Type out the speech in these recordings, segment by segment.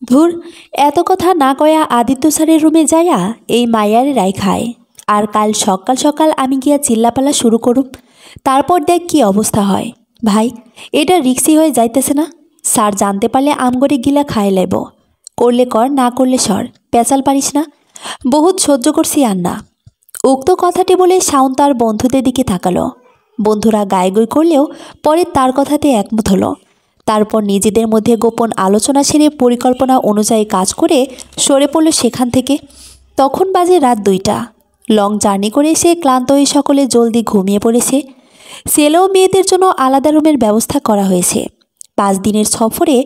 ধুর, এত কথা না কয়া আদিত্য স্যারের রুমে যাইয়া এই মাইয়ারে রাই খায়। আর কাল সকাল সকাল আমি গিয়া চিল্লাপালা শুরু করুম, তারপর দেখ কি অবস্থা হয়। ভাই, এটা রিক্সি হয়ে যাইতেছে না? স্যার জানতে পারলে আমগরে গিলা খায় লাইব। করলে কর, না করলে সর, পেঁচাল পারিস না। বহুত সহ্য করছি আর না। উক্ত কথাটি বলে শাওন তার বন্ধুদের দিকে তাকালো। বন্ধুরা গায়গই করলেও পরে তার কথাতে একমত হলো। তারপর নিজেদের মধ্যে গোপন আলোচনা সেরে পরিকল্পনা অনুযায়ী কাজ করে সরে পড়ল সেখান থেকে। তখন বাজে রাত 2টা। লং জার্নি করে এসে ক্লান্ত হয়ে সকলে জলদি ঘুমিয়ে পড়েছে। ছেলে ও মেয়েদের জন্য আলাদা রুমের ব্যবস্থা করা হয়েছে। 5 দিনের সফরে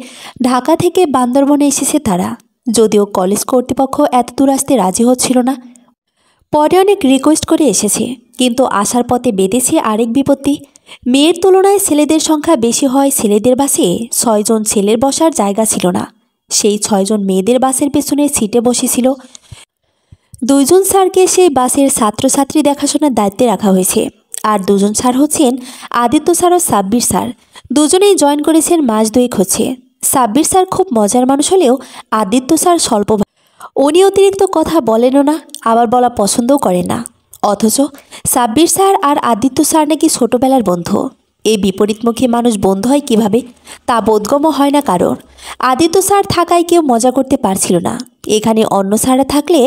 ঢাকা থেকে বান্দরবনে এসেছে তারা। যদিও কলেজ কর্তৃপক্ষ এত দূর আসতে রাজি হচ্ছিল না। পরে অনেক রিকোয়েস্ট করে এসেছে, কিন্তু আসার পথে বেঁধেছে আরেক বিপত্তি। মেয়ের তুলনায় ছেলেদের সংখ্যা বেশি হয়। ছেলেদের বাসে 6 জন ছেলের বসার জায়গা ছিল না। সেই 6 জন মেয়েদের বাসের পেছনে সিটে বসেছিল। 2 জন স্যারকে সেই বাসের ছাত্রছাত্রী দেখাশোনার দায়িত্বে রাখা হয়েছে। আর 2 জন স্যার হচ্ছেন আদিত্য স্যার ও সাব্বির স্যার। দুজনেই জয়েন করেছেন মাস 2 হচ্ছে। সাব্বির স্যার খুব মজার মানুষ হলেও আদিত্য স্যার স্বল্প, উনি অতিরিক্ত কথা বলেনও না, আবার বলা পছন্দও করেন না। অথচ সাব্বির স্যার আর আদিত্য স্যার নাকি ছোটবেলার বন্ধু। এই বিপরীতমুখী মানুষ বন্ধু হয় কিভাবে তা বোধগম্য হয় না কারণ। আদিত্য স্যার থাকায় কেউ মজা করতে পারছিল না। এখানে অন্য স্যাররা থাকলে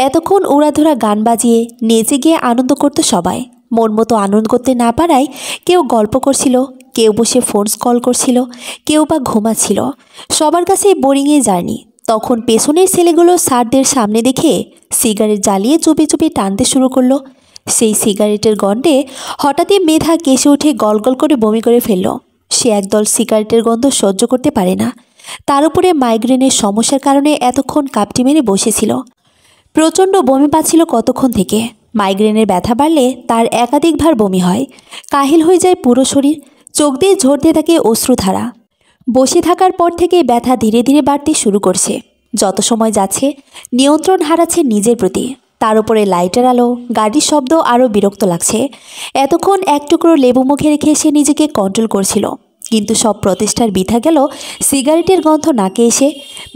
এতক্ষণ উড়াধুরা গান বাজিয়ে নেচে গিয়ে আনন্দ করত সবাই। মন মতো আনন্দ করতে না পারায় কেউ গল্প করছিল, কেউ বসে ফোন কল করছিল, কেউ বা ঘুমাচ্ছিল। সবার কাছে বোরিংয়ে জার্নি। তখন পেছনের ছেলেগুলো স্যারদের সামনে দেখে সিগারেট জ্বালিয়ে চুপি চুপি টানতে শুরু করলো। সেই সিগারেটের গন্ধে হঠাৎই মেধা কেসে উঠে গলগল করে বমি করে ফেলল। সে একদল সিগারেটের গন্ধ সহ্য করতে পারে না। তার উপরে মাইগ্রেনের সমস্যার কারণে এতক্ষণ কাপটি মেরে বসেছিল। প্রচণ্ড বমি পাচ্ছিল কতক্ষণ থেকে। মাইগ্রেনের ব্যথা বাড়লে তার একাধিকবার বমি হয়, কাহিল হয়ে যায় পুরো শরীর, চোখ দিয়ে ঝরতে থাকে অশ্রুধারা। বসে থাকার পর থেকে ব্যথা ধীরে ধীরে বাড়তে শুরু করছে। যত সময় যাচ্ছে নিয়ন্ত্রণ হারাচ্ছে নিজের প্রতি। তার উপরে লাইটের আলো, গাড়ির শব্দ আরও বিরক্ত লাগছে। এতক্ষণ এক টুকরো লেবু মুখে রেখে সে নিজেকে কন্ট্রোল করছিল, কিন্তু সব প্রচেষ্টার বৃথা গেল সিগারেটের গন্ধ নাকে এসে।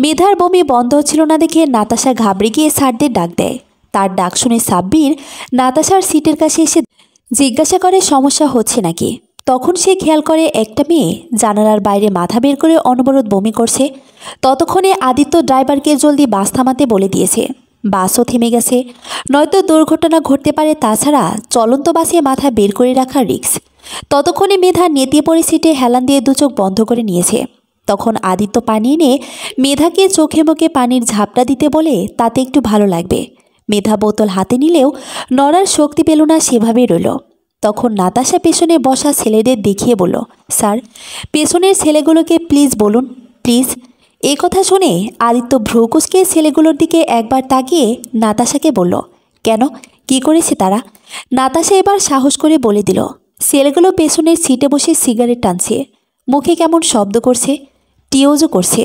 মেধার বমি বন্ধ হচ্ছিল না দেখে নাতাশা ঘাবড়ে গিয়ে স্যারদের ডাক দেয়। তার ডাক শুনে সাব্বির নাতাশার সিটের কাছে এসে জিজ্ঞাসা করে সমস্যা হচ্ছে নাকি। তখন সে খেয়াল করে একটা মেয়ে জানালার বাইরে মাথা বের করে অনবরত বমি করছে। ততক্ষণে আদিত্য ড্রাইভারকে জলদি বাস থামাতে বলে দিয়েছে। বাসও থেমে গেছে, নয়তো দুর্ঘটনা ঘটতে পারে। তাছাড়া চলন্ত বাসে মাথা বের করে রাখা রিস্ক। ততক্ষণে মেধা নেতিয়ে পড়ে সিটে হেলান দিয়ে 2 চোখ বন্ধ করে নিয়েছে। তখন আদিত্য পানি এনে মেধাকে চোখে মুখে পানির ঝাপটা দিতে বলে তাতে একটু ভালো লাগবে। মেধা বোতল হাতে নিলেও নড়ার শক্তি পেল না, সেভাবেই রইল। তখন নাতাশা পেছনে বসা ছেলেদের দেখিয়ে বলল, স্যার, পেছনের ছেলেগুলোকে প্লিজ বলুন, প্লিজ। এই কথা শুনে আদিত্য ভ্রুকুচকে ছেলেগুলোর দিকে একবার তাকিয়ে নাতাশাকে বলল, কেন, কি করেছে তারা? নাতাশা এবার সাহস করে বলে দিল, ছেলেগুলো পেছনের সিটে বসে সিগারেট টানছে, মুখে কেমন শব্দ করছে, টিওজও করছে।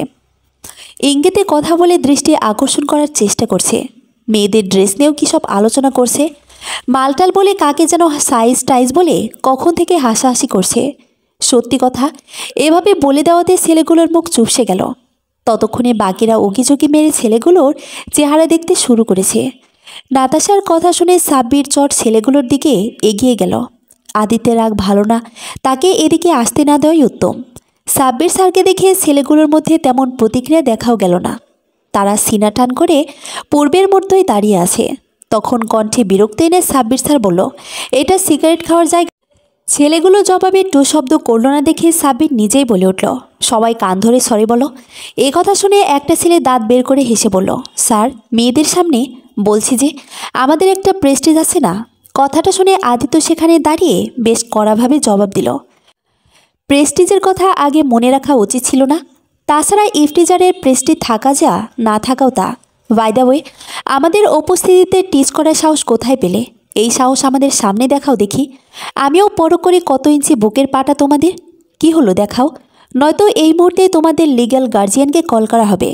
ইঙ্গিতে কথা বলে দৃষ্টি আকর্ষণ করার চেষ্টা করছে। মেয়েদের ড্রেস নিয়েও কী সব আলোচনা করছে। মালটাল বলে কাকে যেন সাইজ টাইজ বলে কখন থেকে হাসাহাসি করছে। সত্যি কথা, এভাবে বলে দেওয়াতে ছেলেগুলোর মুখ চুপসে গেল। ততক্ষণে বাকিরা উকিঝুঁকি মেরে ছেলেগুলোর চেহারা দেখতে শুরু করেছে। নাতাশার কথা শুনে সাব্বির চট ছেলেগুলোর দিকে এগিয়ে গেল। আদিত্যের রাগ ভালো না, তাকে এদিকে আসতে না দেওয়াই উত্তম। সাব্বির স্যারকে দেখে ছেলেগুলোর মধ্যে তেমন প্রতিক্রিয়া দেখাও গেল না। তারা সিনা টান করে পূর্বের মধ্যেই দাঁড়িয়ে আছে। তখন কণ্ঠে বিরক্ত এনে সাব্বির স্যার বলল, এটা সিগারেট খাওয়ার জায়গা। ছেলেগুলো জবাবে টু শব্দ করল না দেখে সাব্বির নিজেই বলে উঠল, সবাই কান ধরে সরি বলো। এ কথা শুনে একটা ছেলে দাঁত বের করে হেসে বলল, স্যার, মেয়েদের সামনে বলছি যে আমাদের একটা প্রেস্টিজ আছে না। কথাটা শুনে আদিত্য সেখানে দাঁড়িয়ে বেশ কড়াভাবে জবাব দিল, প্রেস্টিজের কথা আগে মনে রাখা উচিত ছিল না? তাছাড়া ইফটিজারের প্রেস্টিজ থাকা যা, না থাকাও তা। বাই দ্য ওয়ে, আমাদের উপস্থিতিতে টিচ করার সাহস কোথায় পেলে? এই সাহস আমাদের সামনে দেখাও দেখি। আমিও পরখ করি কত ইঞ্চি বুকের পাটা তোমাদের। কি হলো দেখাও, নয়তো এই মুহূর্তে তোমাদের লিগ্যাল গার্জিয়ানকে কল করা হবে।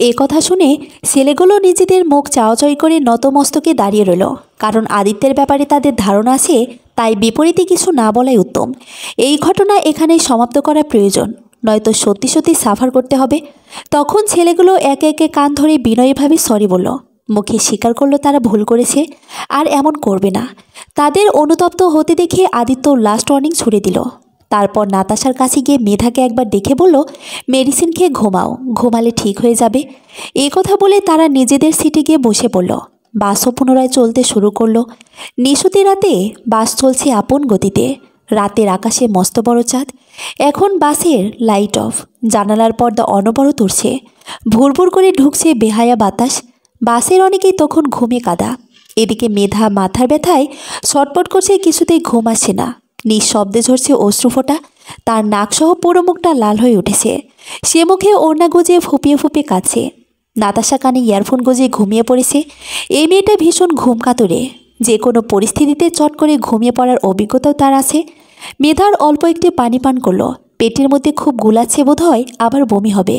এ কথা শুনে ছেলেগুলো নিজেদের মুখ চাওয়াচাই করে নতমস্তকে দাঁড়িয়ে রইল। কারণ আদিত্যের ব্যাপারে তাদের ধারণা আছে, তাই বিপরীতে কিছু না বলাই উত্তম। এই ঘটনা এখানেই সমাপ্ত করা প্রয়োজন। নয়তো সত্যি সত্যি সাফার করতে হবে। তখন ছেলেগুলো একে একে কান ধরে বিনয়ীভাবে সরি বলল, মুখে স্বীকার করলো তারা ভুল করেছে আর এমন করবে না। তাদের অনুতপ্ত হতে দেখে আদিত্য লাস্ট ওয়ার্নিং ছুড়ে দিল। তারপর নাতাশার কাছে গিয়ে মেধাকে একবার দেখে বলল, মেডিসিন খেয়ে ঘুমাও, ঘুমালে ঠিক হয়ে যাবে। এই কথা বলে তারা নিজেদের সিটে গিয়ে বসে পড়ল। বাসও পুনরায় চলতে শুরু করলো। নিশুতি রাতে বাস চলছে আপন গতিতে। রাতের আকাশে মস্ত বড় চাঁদ। এখন বাসের লাইট অফ, জানালার পর্দা অনবরত উঠছে, ভুরভুর করে ঢুকছে বেহায়া বাতাস। বাসের অনেকেই তখন ঘুমে কাদা। এদিকে মেধা মাথার ব্যথায় ছটপট করছে, কিছুতেই ঘুম আসছে না। নিঃশব্দে ঝরছে অশ্রুফোঁটা। তার নাকসহ পুরো মুখটা লাল হয়ে উঠেছে। সে মুখে ওড়না গজিয়ে ফুপিয়ে ফুপিয়ে কাঁদছে। নাতাশা কানে ইয়ারফোন গজিয়ে ঘুমিয়ে পড়েছে। এই মেয়েটা ভীষণ ঘুম কাতরে, যে কোনো পরিস্থিতিতে চট করে ঘুমিয়ে পড়ার অভিজ্ঞতাও তার আছে। মেধার অল্প একটি পানি পান করলো। পেটের মধ্যে খুব গুলাচ্ছে বোধ হয়, আবার বমি হবে।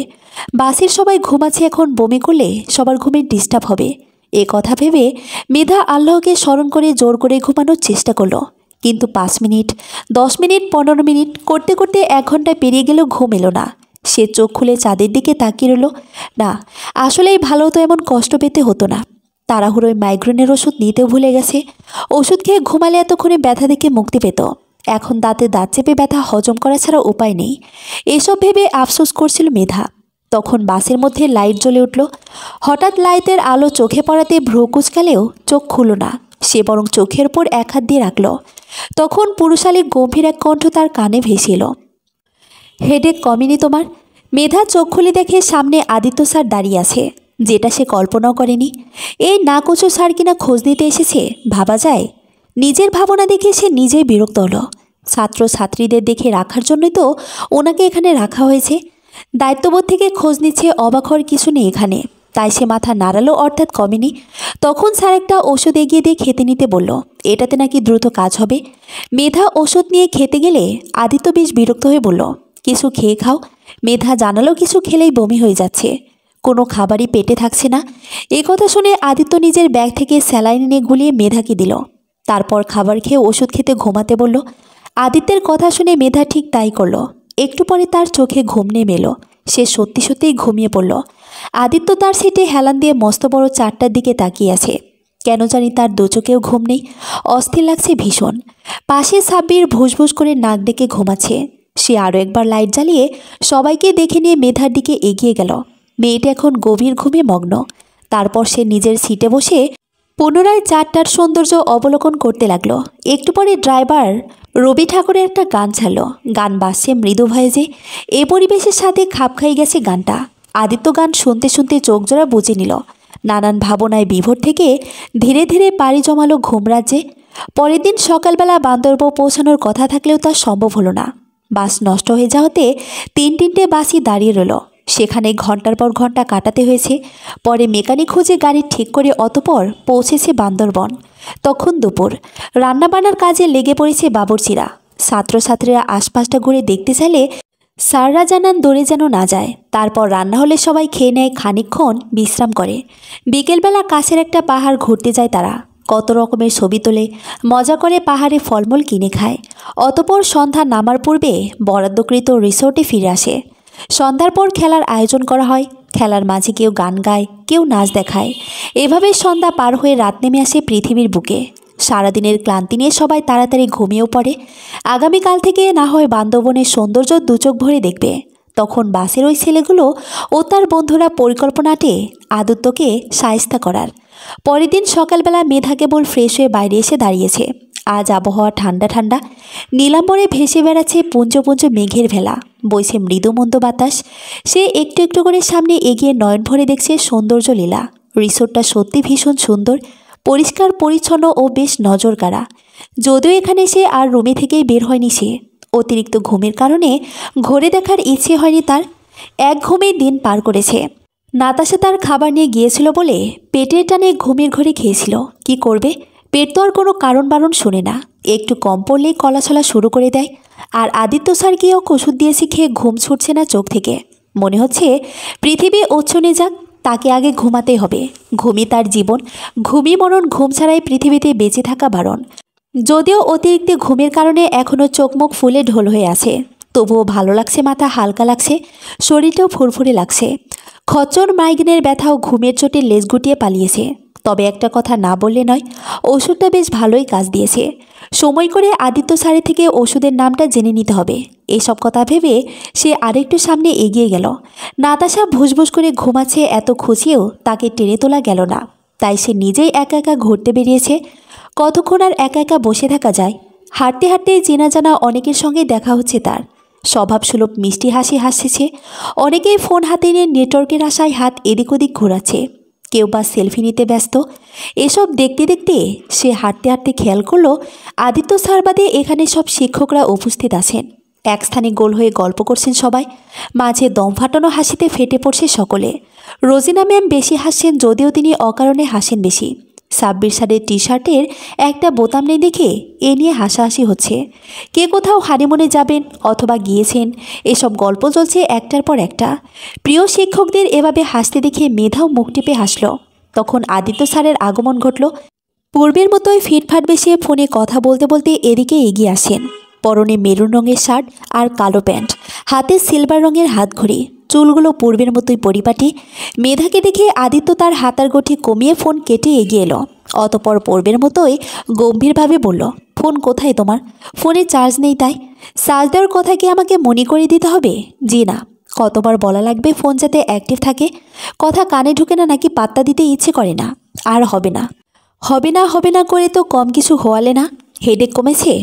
বাসের সবাই ঘুমাচ্ছে, এখন বমি করলে সবার ঘুমের ডিস্টার্ব হবে। এ কথা ভেবে মেধা আল্লাহকে স্মরণ করে জোর করে ঘুমানোর চেষ্টা করলো। কিন্তু 5 মিনিট, 10 মিনিট, 15 মিনিট করতে করতে 1 ঘন্টা পেরিয়ে গেলেও ঘুম এলো না। সে চোখ খুলে চাঁদের দিকে তাকিয়ে রইল। না, আসলেই ভালো তো এমন কষ্ট পেতে হতো না। তাড়াহুড়োয় মাইগ্রেনের ওষুধ নিতেও ভুলে গেছে। ওষুধ খেয়ে ঘুমালে এতক্ষণে ব্যথা থেকে মুক্তি পেত। এখন দাঁতে দাঁত চেপে ব্যথা হজম করা ছাড়া উপায় নেই। এসব ভেবে আফসোস করছিল মেধা। তখন বাসের মধ্যে লাইট জ্বলে উঠল। হঠাৎ লাইটের আলো চোখে পড়াতে ভ্রু কুচকালেও চোখ খুলল না। সে বরং চোখের উপর এক হাত দিয়ে রাখল। তখন পুরুষালী গম্ভীর এক কণ্ঠ তার কানে ভেসে এলো, হেডেক কমেনি তোমার? মেধা চোখ খুলে দেখে সামনে আদিত্য স্যার দাঁড়িয়ে আছে, যেটা সে কল্পনাও করেনি। এই নাকুচু স্যার কিনা খোঁজ নিতে এসেছে, ভাবা যায়। নিজের ভাবনা দেখে সে নিজেই বিরক্ত হলো। ছাত্র ছাত্রীদের দেখে রাখার জন্যই তো ওনাকে এখানে রাখা হয়েছে। দায়িত্ববোধ থেকে খোঁজ নিচ্ছে, অবাক হওয়ার কিছু নেই এখানে। তাই সে মাথা নাড়ালো, অর্থাৎ কমেনি। তখন স্যার একটা ওষুধ এগিয়ে দিয়ে খেতে নিতে বলল, এটাতে নাকি দ্রুত কাজ হবে। মেধা ওষুধ নিয়ে খেতে গেলে আদিত্য বেশ বিরক্ত হয়ে বলল, কিছু খেয়ে খাও। মেধা জানালো কিছু খেলেই বমি হয়ে যাচ্ছে, কোনো খাবারই পেটে থাকছে না। এই কথা শুনে আদিত্য নিজের ব্যাগ থেকে স্যালাইন এনে গুলিয়ে মেধাকে দিল। তারপর খাবার খেয়ে ওষুধ খেতে ঘুমাতে বলল। আদিত্যের কথা শুনে মেধা ঠিক তাই করল। একটু পরে তার চোখে ঘুম নেমে এলো। সে সত্যি সত্যিই ঘুমিয়ে পড়ল। আদিত্য তার সিটে হেলান দিয়ে মস্ত বড় 4টার দিকে তাকিয়ে আছে। কেন জানি তার দু চোখেও ঘুম নেই, অস্থির লাগছে ভীষণ। পাশে সাব্বির ভুসভুস করে নাক ডেকে ঘুমাচ্ছে। সে আরও একবার লাইট জ্বালিয়ে সবাইকে দেখে নিয়ে মেধার দিকে এগিয়ে গেল। মেয়েটা এখন গভীর ঘুমে মগ্ন। তারপর সে নিজের সিটে বসে পুনরায় 4টার সৌন্দর্য অবলোকন করতে লাগলো। একটু পরে ড্রাইভার রবি ঠাকুরের একটা গান ছাড়লো। গান বাজছে মৃদু ভয়েসে। এ পরিবেশের সাথে খাপ খাই গেছে গানটা। আদিত্য গান শুনতে শুনতে চোখ জোড়া বুঝে নিল। নানান ভাবনায় বিভোর থেকে ধীরে ধীরে পাড়ি জমালো ঘুম রাজ্যে। পরের দিন সকালবেলা বান্দরবন পৌঁছানোর কথা থাকলেও তা সম্ভব হলো না। বাস নষ্ট হয়ে যাওয়াতে 3টে বাসই দাঁড়িয়ে রইল। সেখানে ঘন্টার পর ঘন্টা কাটাতে হয়েছে। পরে মেকানিক খুঁজে গাড়ি ঠিক করে অতপর পৌঁছেছে বান্দরবন। তখন দুপুর। রান্নাবান্নার কাজে লেগে পড়েছে বাবুর্চিরা। ছাত্রছাত্রীরা আশপাশটা ঘুরে দেখতে চাইলে স্যাররা জানান দৌড়ে যেন না যায়। তারপর রান্না হলে সবাই খেয়ে নেয়, খানিকক্ষণ বিশ্রাম করে। বিকেলবেলা কাছের একটা পাহাড় ঘুরতে যায় তারা। কত রকমের ছবি তোলে, মজা করে, পাহাড়ে ফলমূল কিনে খায়। অতপর সন্ধ্যা নামার পূর্বে বরাদ্দকৃত রিসোর্টে ফিরে আসে। সন্ধ্যার পর খেলার আয়োজন করা হয়। খেলার মাঝে কেউ গান গায়, কেউ নাচ দেখায়। এভাবে সন্ধ্যা পার হয়ে রাত নেমে আসে পৃথিবীর বুকে। সারাদিনের ক্লান্তি নিয়ে সবাই তাড়াতাড়ি ঘুমিয়েও পড়ে। আগামীকাল থেকে না হয় বান্দরবনের সৌন্দর্য দুচোখ ভরে দেখবে। তখন বাসের ওই ছেলেগুলো ও তার বন্ধুরা পরিকল্পনাটে আদিত্যকে শায়েস্তা করার। পরের দিন সকালবেলা মেধা কেবল ফ্রেশ হয়ে বাইরে এসে দাঁড়িয়েছে। আজ আবহাওয়া ঠান্ডা ঠান্ডা। নীলাম্বরে ভেসে বেড়াচ্ছে পুঞ্জ পুঞ্জ মেঘের ভেলা, বইছে মৃদু মন্দ বাতাস। সে একটু একটু করে সামনে এগিয়ে নয়ন ভরে দেখছে সৌন্দর্য লীলা। রিসোর্টটা সত্যি ভীষণ সুন্দর, পরিষ্কার পরিচ্ছন্ন ও বেশ নজর কাড়া। যদিও এখানে সে আর রুমে থেকেই বের হয়নি। সে অতিরিক্ত ঘুমের কারণে ঘুরে দেখার ইচ্ছে হয়নি তার। এক ঘুমেই দিন পার করেছে। নাতাশা তার খাবার নিয়ে গিয়েছিল বলে পেটের টানে ঘুমের ঘরে খেয়েছিল। কি করবে, পেট তো আর কোনো কারণ বারণ শোনে না। একটু কম পড়লেই কলাছলা শুরু করে দেয়। আর আদিত্য স্যার গিয়েও ওষুধ দিয়েছে, খেয়ে ঘুম ছুটছে না চোখ থেকে। মনে হচ্ছে পৃথিবী ওছনে যাক, তাকে আগে ঘুমাতে হবে। ঘুমই তার জীবন, ঘুমই মরণ। ঘুম ছাড়াই পৃথিবীতে বেঁচে থাকা বারণ। যদিও অতিরিক্ত ঘুমের কারণে এখনও চোখ মুখ ফুলে ঢোল হয়ে আছে, তবুও ভালো লাগছে, মাথা হালকা লাগছে, শরীরটাও ফুরফুরে লাগছে। খচ্চর মাইগ্রেনের ব্যথা ও ঘুমের চোটে লেজ গুটিয়ে পালিয়েছে। তবে একটা কথা না বললে নয়, ওষুধটা বেশ ভালোই কাজ দিয়েছে। সময় করে আদিত্য স্যারের থেকে ওষুধের নামটা জেনে নিতে হবে। এসব কথা ভেবে সে আরেকটু সামনে এগিয়ে গেল। নাতাশা ভুসভুস করে ঘুমাচ্ছে, এত খুঁজিয়েও তাকে টেনে তোলা গেল না। তাই সে নিজেই একা একা ঘুরতে বেরিয়েছে। কতক্ষণ আর একা একা বসে থাকা যায়। হাঁটতে হাঁটতে চেনা জানা অনেকের সঙ্গে দেখা হচ্ছে তার। স্বভাবসুলভ মিষ্টি হাসি হাসছে। অনেকেই ফোন হাতে নিয়ে নেটওয়ার্কের আশায় হাত এদিক ওদিক ঘোরাচ্ছে, কেউ বা সেলফি নিতে ব্যস্ত। এসব দেখতে দেখতে সে হাঁটতে হাঁটতে খেয়াল করলো আদিত্য স্যার বাদে এখানে সব শিক্ষকরা উপস্থিত আছেন। এক স্থানে গোল হয়ে গল্প করছেন সবাই। মাঝে দম ফাটানো হাসিতে ফেটে পড়ছে সকলে। রোজিনা ম্যাম বেশি হাসছেন, যদিও তিনি অকারণে হাসেন বেশি। সাব্বির স্যারের টি শার্টের একটা বোতাম নেই দেখে এ নিয়ে হাসাহাসি হচ্ছে। কে কোথাও হানিমুনে যাবেন অথবা গিয়েছেন, এসব গল্প চলছে একটার পর একটা। প্রিয় শিক্ষকদের এভাবে হাসতে দেখে মেধাও মুখ টিপে হাসল। তখন আদিত্য স্যারের আগমন ঘটল। পূর্বের মতোই ফিটফাট বেশিয়ে ফোনে কথা বলতে বলতে এদিকে এগিয়ে আসেন। পরনে মেরুন রঙের শার্ট আর কালো প্যান্ট, হাতে সিলভার রঙের হাতঘড়ি, চুলগুলো পূর্বের মতোই পরিপাটি। মেধাকে দেখে আদিত্য তার হাতার গঠি কমিয়ে ফোন কেটে এগিয়ে এলো। অতপর পূর্বের মতোই গম্ভীরভাবে বলল, ফোন কোথায় তোমার? ফোনে চার্জ নেই তাই। চার্জ দেওয়ার কথা কি আমাকে মনে করে দিতে হবে? জি না। কতবার বলা লাগবে ফোন যাতে অ্যাক্টিভ থাকে? কথা কানে ঢুকে না নাকি পাত্তা দিতে ইচ্ছে করে না? আর হবে না, হবে না, হবে না করে তো কম কিছু হওয়ালে না। হেডেক কমেছে?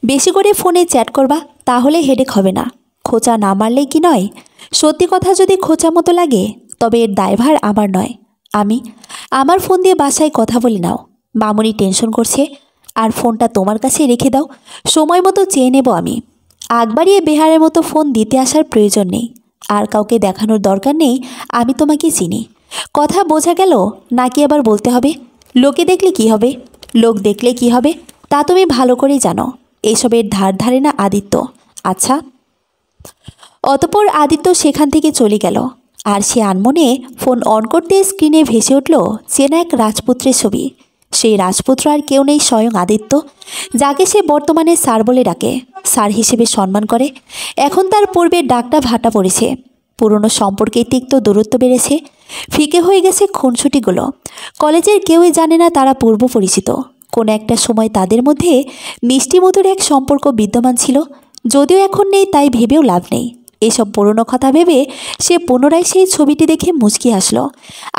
বেশি করে ফোনে চ্যাট করবা, তাহলে হেডেক হবে না। খোঁচা না মারলেই কি নয়? সত্যি কথা যদি খোঁচা মতো লাগে তবে এর দায়ভার আমার নয়। আমার ফোন দিয়ে বাসায় কথা বলে নাও। মামুনি টেনশন করছে। আর ফোনটা তোমার কাছে রেখে দাও, সময় মতো চেয়ে নেব আমি। আগ বাড়িয়ে বেহারের মতো ফোন দিতে আসার প্রয়োজন নেই। আর কাউকে দেখানোর দরকার নেই আমি তোমাকে চিনি। কথা বোঝা গেল নাকি আবার বলতে হবে? লোকে দেখলে কি হবে? লোক দেখলে কি হবে তা তুমি ভালো করেই জানো। এসবের ধার ধারে না আদিত্য। আচ্ছা। অতপর আদিত্য সেখান থেকে চলে গেল। আর সে আনমনে ফোন অন করতে স্ক্রিনে ভেসে উঠল চেনা এক রাজপুত্রের ছবি। সেই রাজপুত্র আর কেউ নেই, স্বয়ং আদিত্য, যাকে সে বর্তমানে স্যার বলে ডাকে, স্যার হিসেবে সম্মান করে। এখন তার পূর্বের ডাকটা ভাটা পড়েছে। পুরনো সম্পর্কে তিক্ত দূরত্ব বেড়েছে। ফিকে হয়ে গেছে খুনসুটিগুলো। কলেজের কেউই জানে না তারা পূর্ব পরিচিত। কোনো একটা সময় তাদের মধ্যে মিষ্টি মধুর এক সম্পর্ক বিদ্যমান ছিল, যদিও এখন নেই, তাই ভেবেও লাভ নেই। এসব পুরনো কথা ভেবে সে পুনরায় সেই ছবিটি দেখে মুচকি হাসল।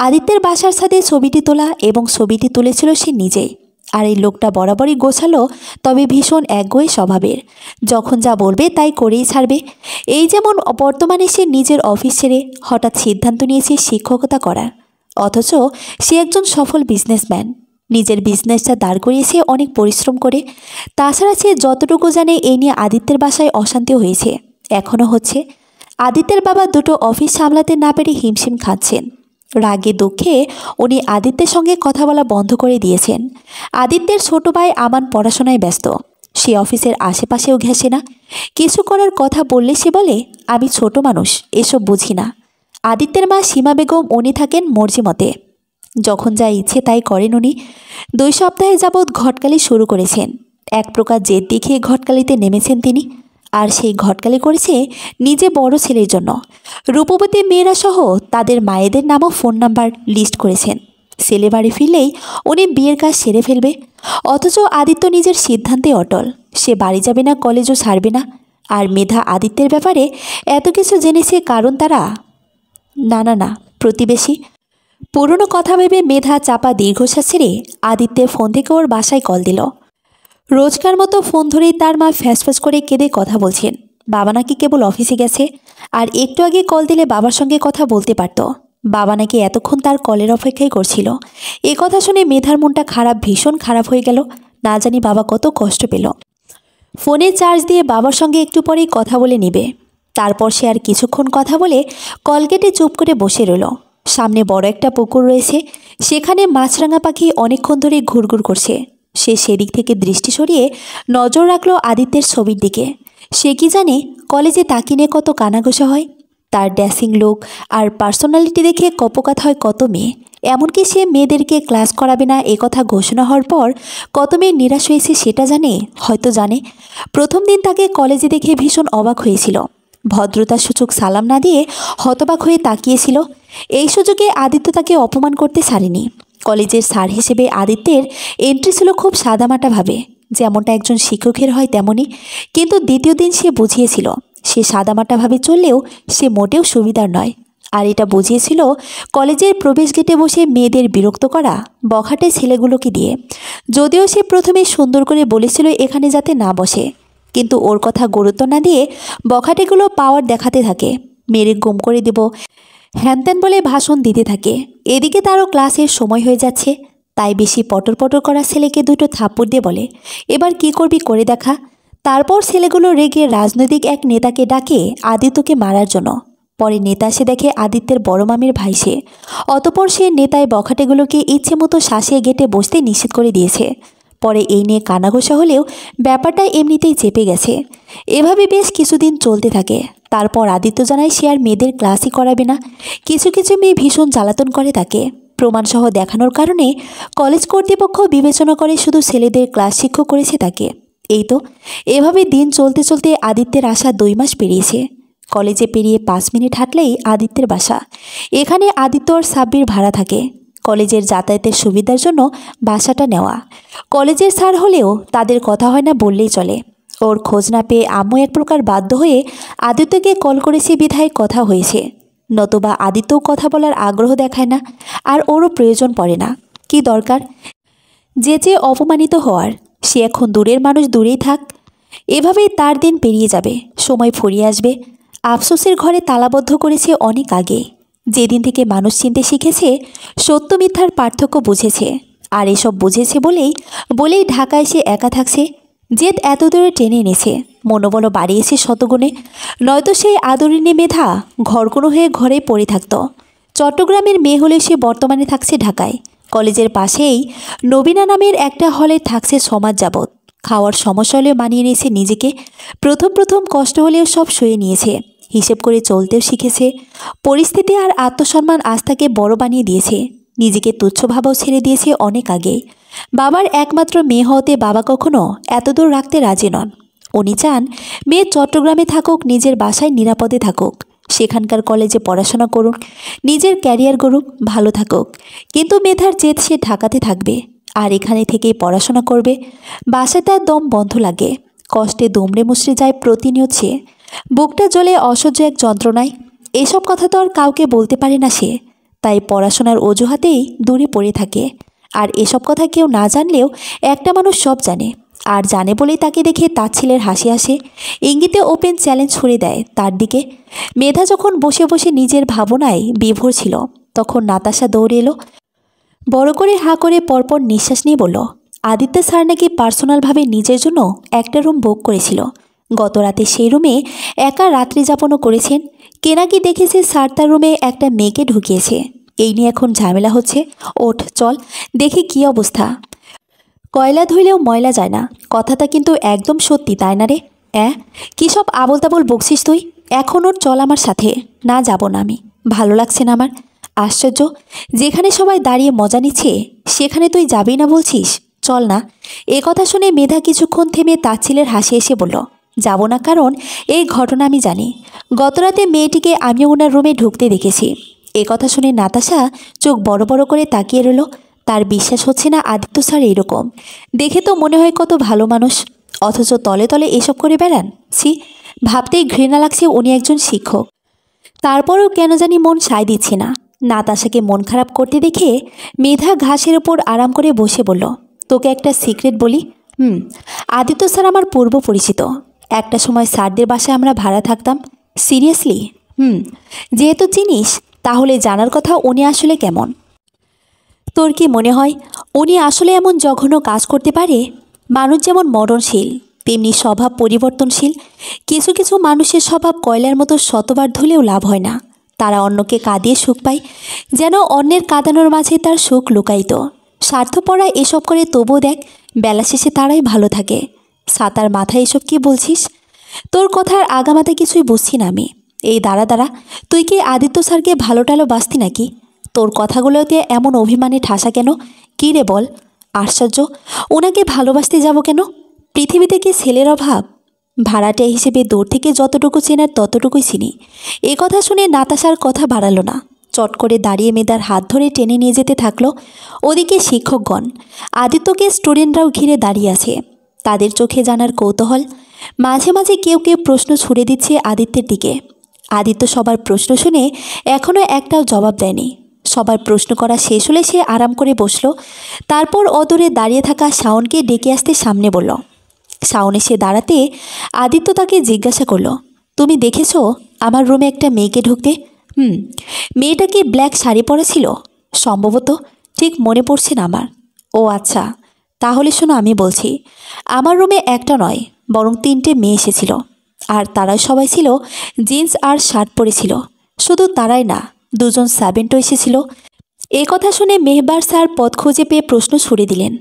আদিত্যের বাসার ছাদে ছবিটি তোলা, এবং ছবিটি তুলেছিল সে নিজেই। আর এই লোকটা বরাবরই গোছালো, তবে ভীষণ একগুঁয়ে স্বভাবের। যখন যা বলবে তাই করেই ছাড়বে। এই যেমন বর্তমানে সে নিজের অফিস ছেড়ে হঠাৎ সিদ্ধান্ত নিয়েছে শিক্ষকতা করার। অথচ সে একজন সফল বিজনেসম্যান। নিজের বিজনেসটা দাঁড় করিয়েছে অনেক পরিশ্রম করে। তাছাড়া সে যতটুকু জানে এই নিয়ে আদিত্যের বাসায় অশান্তিও হয়েছে, এখনও হচ্ছে। আদিত্যের বাবা দুটো অফিস সামলাতে না পেরে হিমশিম খাচ্ছেন। রাগে দুঃখে উনি আদিত্যের সঙ্গে কথা বলা বন্ধ করে দিয়েছেন। আদিত্যের ছোট ভাই আমান পড়াশোনায় ব্যস্ত। সে অফিসের আশেপাশেও ঘেঁষে না। কিছু করার কথা বললে সে বলে, আমি ছোট মানুষ, এসব বুঝি না। আদিত্যের মা সীমা বেগম, উনি থাকেন মর্জি মতে। যখন যা ইচ্ছে তাই করেন উনি। 2 সপ্তাহে যাবৎ ঘটকালি শুরু করেছেন। এক প্রকার জেদ দেখিয়ে ঘটকালিতে নেমেছেন তিনি। আর সেই ঘটকালি করেছে নিজে বড় ছেলের জন্য। রূপবতী মেয়েরা সহ তাদের মায়েদের নামও ফোন নাম্বার লিস্ট করেছেন। ছেলে বাড়ি ফিরলেই উনি বিয়ের কাজ সেরে ফেলবে। অথচ আদিত্য নিজের সিদ্ধান্তে অটল। সে বাড়ি যাবে না, কলেজও ছাড়বে না। আর মেধা আদিত্যের ব্যাপারে এত কিছু জেনেছে কারণ তারা না প্রতিবেশী। পুরনো কথা ভেবে মেধা চাপা দীর্ঘশ্বাস ছেড়ে আদিত্যের ফোন থেকে ওর বাসায় কল দিল। রোজকার মতো ফোন ধরেই তার মা ফ্যাসফ্যাস করে কেঁদে কথা বলছেন। বাবা নাকি কেবল অফিসে গেছে, আর একটু আগে কল দিলে বাবার সঙ্গে কথা বলতে পারত। বাবা নাকি এতক্ষণ তার কলের অপেক্ষাই করছিল। এ কথা শুনে মেধার মনটা ভীষণ খারাপ হয়ে গেল। না জানি বাবা কত কষ্ট পেল। ফোনে চার্জ দিয়ে বাবার সঙ্গে একটু পরেই কথা বলে নেবে। তারপর সে আর কিছুক্ষণ কথা বলে কল কেটে চুপ করে বসে রইল। সামনে বড় একটা পুকুর রয়েছে, সেখানে মাছরাঙা পাখি অনেকক্ষণ ধরে ঘুরঘুর করছে। সে সেদিক থেকে দৃষ্টি সরিয়ে নজর রাখল আদিত্যের ছবির দিকে। সে কি জানে কলেজে তাকিয়ে নিয়ে কত কানাঘোষা হয়। তার ড্যাসিং লুক আর পার্সোনালিটি দেখে কপোকাত হয় কত মেয়ে। এমনকি সে মেয়েদেরকে ক্লাস করাবে না কথা ঘোষণা হওয়ার পর কত মেয়ে নিরাশ হয়েছে সেটা জানে, হয়তো জানে। প্রথম দিন তাকে কলেজে দেখে ভীষণ অবাক হয়েছিল। ভদ্রতার সূচক সালাম না দিয়ে হতবাক হয়ে তাকিয়েছিল। এই সুযোগে আদিত্য তাকে অপমান করতে ছাড়েনি। কলেজের স্যার হিসেবে আদিত্যের এন্ট্রি ছিল খুব সাদামাটাভাবে, যেমনটা একজন শিক্ষকের হয় তেমনই। কিন্তু দ্বিতীয় দিন সে বুঝিয়েছিল সে সাদামাটাভাবে চললেও সে মোটেও সুবিধার নয়। আর এটা বুঝিয়েছিল কলেজের প্রবেশ গেটে বসে মেয়েদের বিরক্ত করা বখাটে ছেলেগুলোকে দিয়ে। যদিও সে প্রথমে সুন্দর করে বলেছিল এখানে যাতে না বসে, কিন্তু ওর কথা গুরুত্ব না দিয়ে বখাটেগুলো পাওয়ার দেখাতে থাকে। মেরে গুম করে দেব হ্যানত্যান বলে ভাষণ দিতে থাকে। এদিকে তারও ক্লাসের সময় হয়ে যাচ্ছে, তাই বেশি পটর পটর করা ছেলেকে দুটো থাপ্পড় দিয়ে বলে, এবার কি করবি করে দেখা। তারপর ছেলেগুলো রেগে রাজনৈতিক এক নেতাকে ডাকে আদিত্যকে মারার জন্য। পরে নেতা সে দেখে আদিত্যের বড় মামির ভাই সে। অতপর সে নেতায় বখাটেগুলোকে ইচ্ছে মতো শাসিয়ে গেটে বসতে নিষেধ করে দিয়েছে। পরে এই নিয়ে কানাঘোষা হলেও ব্যাপারটা এমনিতেই চেপে গেছে। এভাবে বেশ কিছুদিন চলতে থাকে। তারপর আদিত্য জানায় সে আর মেয়েদের ক্লাসই করাবে না। কিছু কিছু মেয়ে ভীষণ জ্বালাতন করে তাকে। প্রমাণসহ দেখানোর কারণে কলেজ কর্তৃপক্ষ বিবেচনা করে শুধু ছেলেদের ক্লাস শিক্ষক করেছে তাকে। এই তো এভাবে দিন চলতে চলতে আদিত্যের আসা 2 মাস পেরিয়েছে। কলেজে পেরিয়ে 5 মিনিট হাঁটলেই আদিত্যের বাসা। এখানে আদিত্য আর সাব্বির ভাড়া থাকে। কলেজের যাতায়াতের সুবিধার জন্য বাসাটা নেওয়া। কলেজের স্যার হলেও তাদের কথা হয় না বললেই চলে। ওর খোঁজ না পেয়ে আম্মু এক প্রকার বাধ্য হয়ে আদিত্যকে কল করেছে বিধায় কথা হয়েছে, নতুবা আদিত্যও কথা বলার আগ্রহ দেখায় না। আর ওরও প্রয়োজন পড়ে না, কি দরকার যে অপমানিত হওয়ার। সে এখন দূরের মানুষ দূরেই থাক। এভাবেই তার দিন পেরিয়ে যাবে, সময় ফুরিয়ে আসবে। আফসোসের ঘরে তালাবদ্ধ করেছে অনেক আগে। যেদিন থেকে মানুষ চিনতে শিখেছে, সত্য মিথ্যার পার্থক্য বুঝেছে। আর এসব বুঝেছে বলেই ঢাকা এসে একা থাকছে। জেদ এত দূরে টেনে এনেছে, মনোবল বাড়িয়েছে শতগুণে। নয়তো সেই আদরিনী মেধা ঘরকুনো হয়ে ঘরে পড়ে থাকত। চট্টগ্রামের মেয়ে হলে সে বর্তমানে থাকছে ঢাকায়। কলেজের পাশেই নবীনা নামের একটা হলে থাকছে সমাজ যাবৎ। খাওয়ার সমস্যা হলেও মানিয়ে নিয়েছে নিজেকে। প্রথম কষ্ট হলেও সব সয়ে নিয়েছে। হিসেব করে চলতেও শিখেছে। পরিস্থিতি আর আত্মসম্মান আস্থাকে বড় বানিয়ে দিয়েছে। নিজেকে তুচ্ছ ভাবাও ছেড়ে দিয়েছে অনেক আগে। বাবার একমাত্র মেয়ে হওয়াতে বাবা কখনো এতদূর রাখতে রাজি নন। উনি চান মেয়ে চট্টগ্রামে থাকুক, নিজের বাসায় নিরাপদে থাকুক, সেখানকার কলেজে পড়াশোনা করুক, নিজের ক্যারিয়ার গড়ুক, ভালো থাকুক। কিন্তু মেধার জেদ সে ঢাকাতে থাকবে আর এখানে থেকেই পড়াশোনা করবে। বাসায় তার দম বন্ধ লাগে, কষ্টে দুমড়ে মুচড়ে যায় প্রতিনিয়ত সে। বুকটা জ্বলে অসহ্য এক যন্ত্রণায়। এসব কথা তো আর কাউকে বলতে পারে না সে, তাই পড়াশোনার অজুহাতেই দূরে পড়ে থাকে। আর এসব কথা কেউ না জানলেও একটা মানুষ সব জানে, আর জানে বলেই তাকে দেখে তার ছেলের হাসি আসে। ইঙ্গিতে ওপেন চ্যালেঞ্জ ছুড়ে দেয় তার দিকে। মেধা যখন বসে বসে নিজের ভাবনায় বিভোর ছিল, তখন নাতাশা দৌড়ে এলো। বড় করে হাঁ করে পরপর নিঃশ্বাস নিয়ে বলল, আদিত্য স্যার নাকি পার্সোনালভাবে নিজের জন্য একটা রুম বুক করেছিল। গত রাতে সেই রুমে একা রাত্রি যাপনও করেছেন। কে নাকি দেখেছে স্যার তার রুমে একটা মেয়েকে ঢুকিয়েছে। এই নিয়ে এখন ঝামেলা হচ্ছে। ওঠ চল দেখি কি অবস্থা। কয়লা ধুইলেও ময়লা যায় না, কথাটা কিন্তু একদম সত্যি, তাই না রে? কী সব আবল তাবল বকছিস তুই? এখন ওর চল আমার সাথে। না যাব না আমি, ভালো লাগছে না আমার। আশ্চর্য, যেখানে সবাই দাঁড়িয়ে মজা নিচ্ছে সেখানে তুই যাবি না বলছিস? চল না। এ কথা শুনে মেধা কিছুক্ষণ থেমে তার ছেলের হাসি এসে বলল, যাব না কারণ এই ঘটনা আমি জানি। গতরাতে মেয়েটিকে আমি ওনার রুমে ঢুকতে দেখেছি। এ কথা শুনে নাতাশা চোখ বড় বড় করে তাকিয়ে রইল। তার বিশ্বাস হচ্ছে না আদিত্য স্যার এরকম। দেখে তো মনে হয় কত ভালো মানুষ, অথচ তলে তলে এসব করে বেড়ান। ছি, ভাবতেই ঘৃণা লাগছে উনি একজন শিক্ষক। তারপরও কেন জানি মন সায় দিচ্ছে না। নাতাশাকে মন খারাপ করতে দেখে মেধা ঘাসের ওপর আরাম করে বসে বলল, তোকে একটা সিক্রেট বলি। আদিত্য স্যার আমার পূর্ব পরিচিত। একটা সময় স্যারদের বাসায় আমরা ভাড়া থাকতাম। সিরিয়াসলি? যেহেতু চিনিস তাহলে জানার কথা উনি আসলে কেমন। তোর কি মনে হয় উনি আসলে এমন জঘন্য কাজ করতে পারে? মানুষ যেমন মরণশীল তেমনি স্বভাব পরিবর্তনশীল। কিছু কিছু মানুষের স্বভাব কয়লার মতো শতবার ধুলেও লাভ হয় না। তারা অন্যকে কাঁদিয়ে সুখ পায়, যেন অন্যের কাঁদানোর মাঝে তার সুখ লুকায়িত। স্বার্থপরা এসব করে, তবুও দেখ বেলা শেষে তারাই ভালো থাকে। সাতার মাথায় এসব কি বলছিস? তোর কথার আগামাথা কিছুই বুঝছি না আমি। এই দাঁড়া দাঁড়া, তুই কি আদিত্য স্যারকে ভালো টালো বাসতি নাকি? তোর কথাগুলোতে এমন অভিমানে ঠাসা কেন? কী রে বল? আশ্চর্য, ওনাকে ভালোবাসতে যাব কেন? পৃথিবীতে কি ছেলের অভাব? ভাড়াটিয়া হিসেবে দূর থেকে যতটুকু চেনার ততটুকুই চিনি। এ কথা শুনে নাতাশার কথা বাড়ালো না, চট করে দাঁড়িয়ে মেয়েদার হাত ধরে টেনে নিয়ে যেতে থাকলো। ওদিকে শিক্ষকগণ, আদিত্যকে স্টুডেন্টরাও ঘিরে দাঁড়িয়ে আছে, তাদের চোখে জানার কৌতূহল। মাঝে মাঝে কেউ কেউ প্রশ্ন ছুড়ে দিচ্ছে আদিত্যের দিকে। আদিত্য সবার প্রশ্ন শুনে এখনও একটাও জবাব দেয়নি। সবার প্রশ্ন করা শেষ হলে সে আরাম করে বসলো। তারপর অদূরে দাঁড়িয়ে থাকা শাওনকে ডেকে আসতে সামনে বলল। শাওন এসে দাঁড়াতে আদিত্য তাকে জিজ্ঞাসা করলো, তুমি দেখেছো আমার রুমে একটা মেয়েকে ঢুকতে? মেয়েটা কি ব্ল্যাক শাড়ি পরা ছিল? সম্ভবত, ঠিক মনে পড়ছে না আমার। ও আচ্ছা, তাহলে শোনো আমি বলছি। আমার রুমে একটা নয় বরং 3টে মেয়ে এসেছিল, আর তারা সবাই ছিল জিন্স আর শার্ট পরেছিল। শুধু তারাই না, 2জন সার্ভেন্টও এসেছিল। এ কথা শুনে মেহবার স্যার পথ খুঁজে পেয়ে প্রশ্ন ছুড়ে দিলেন,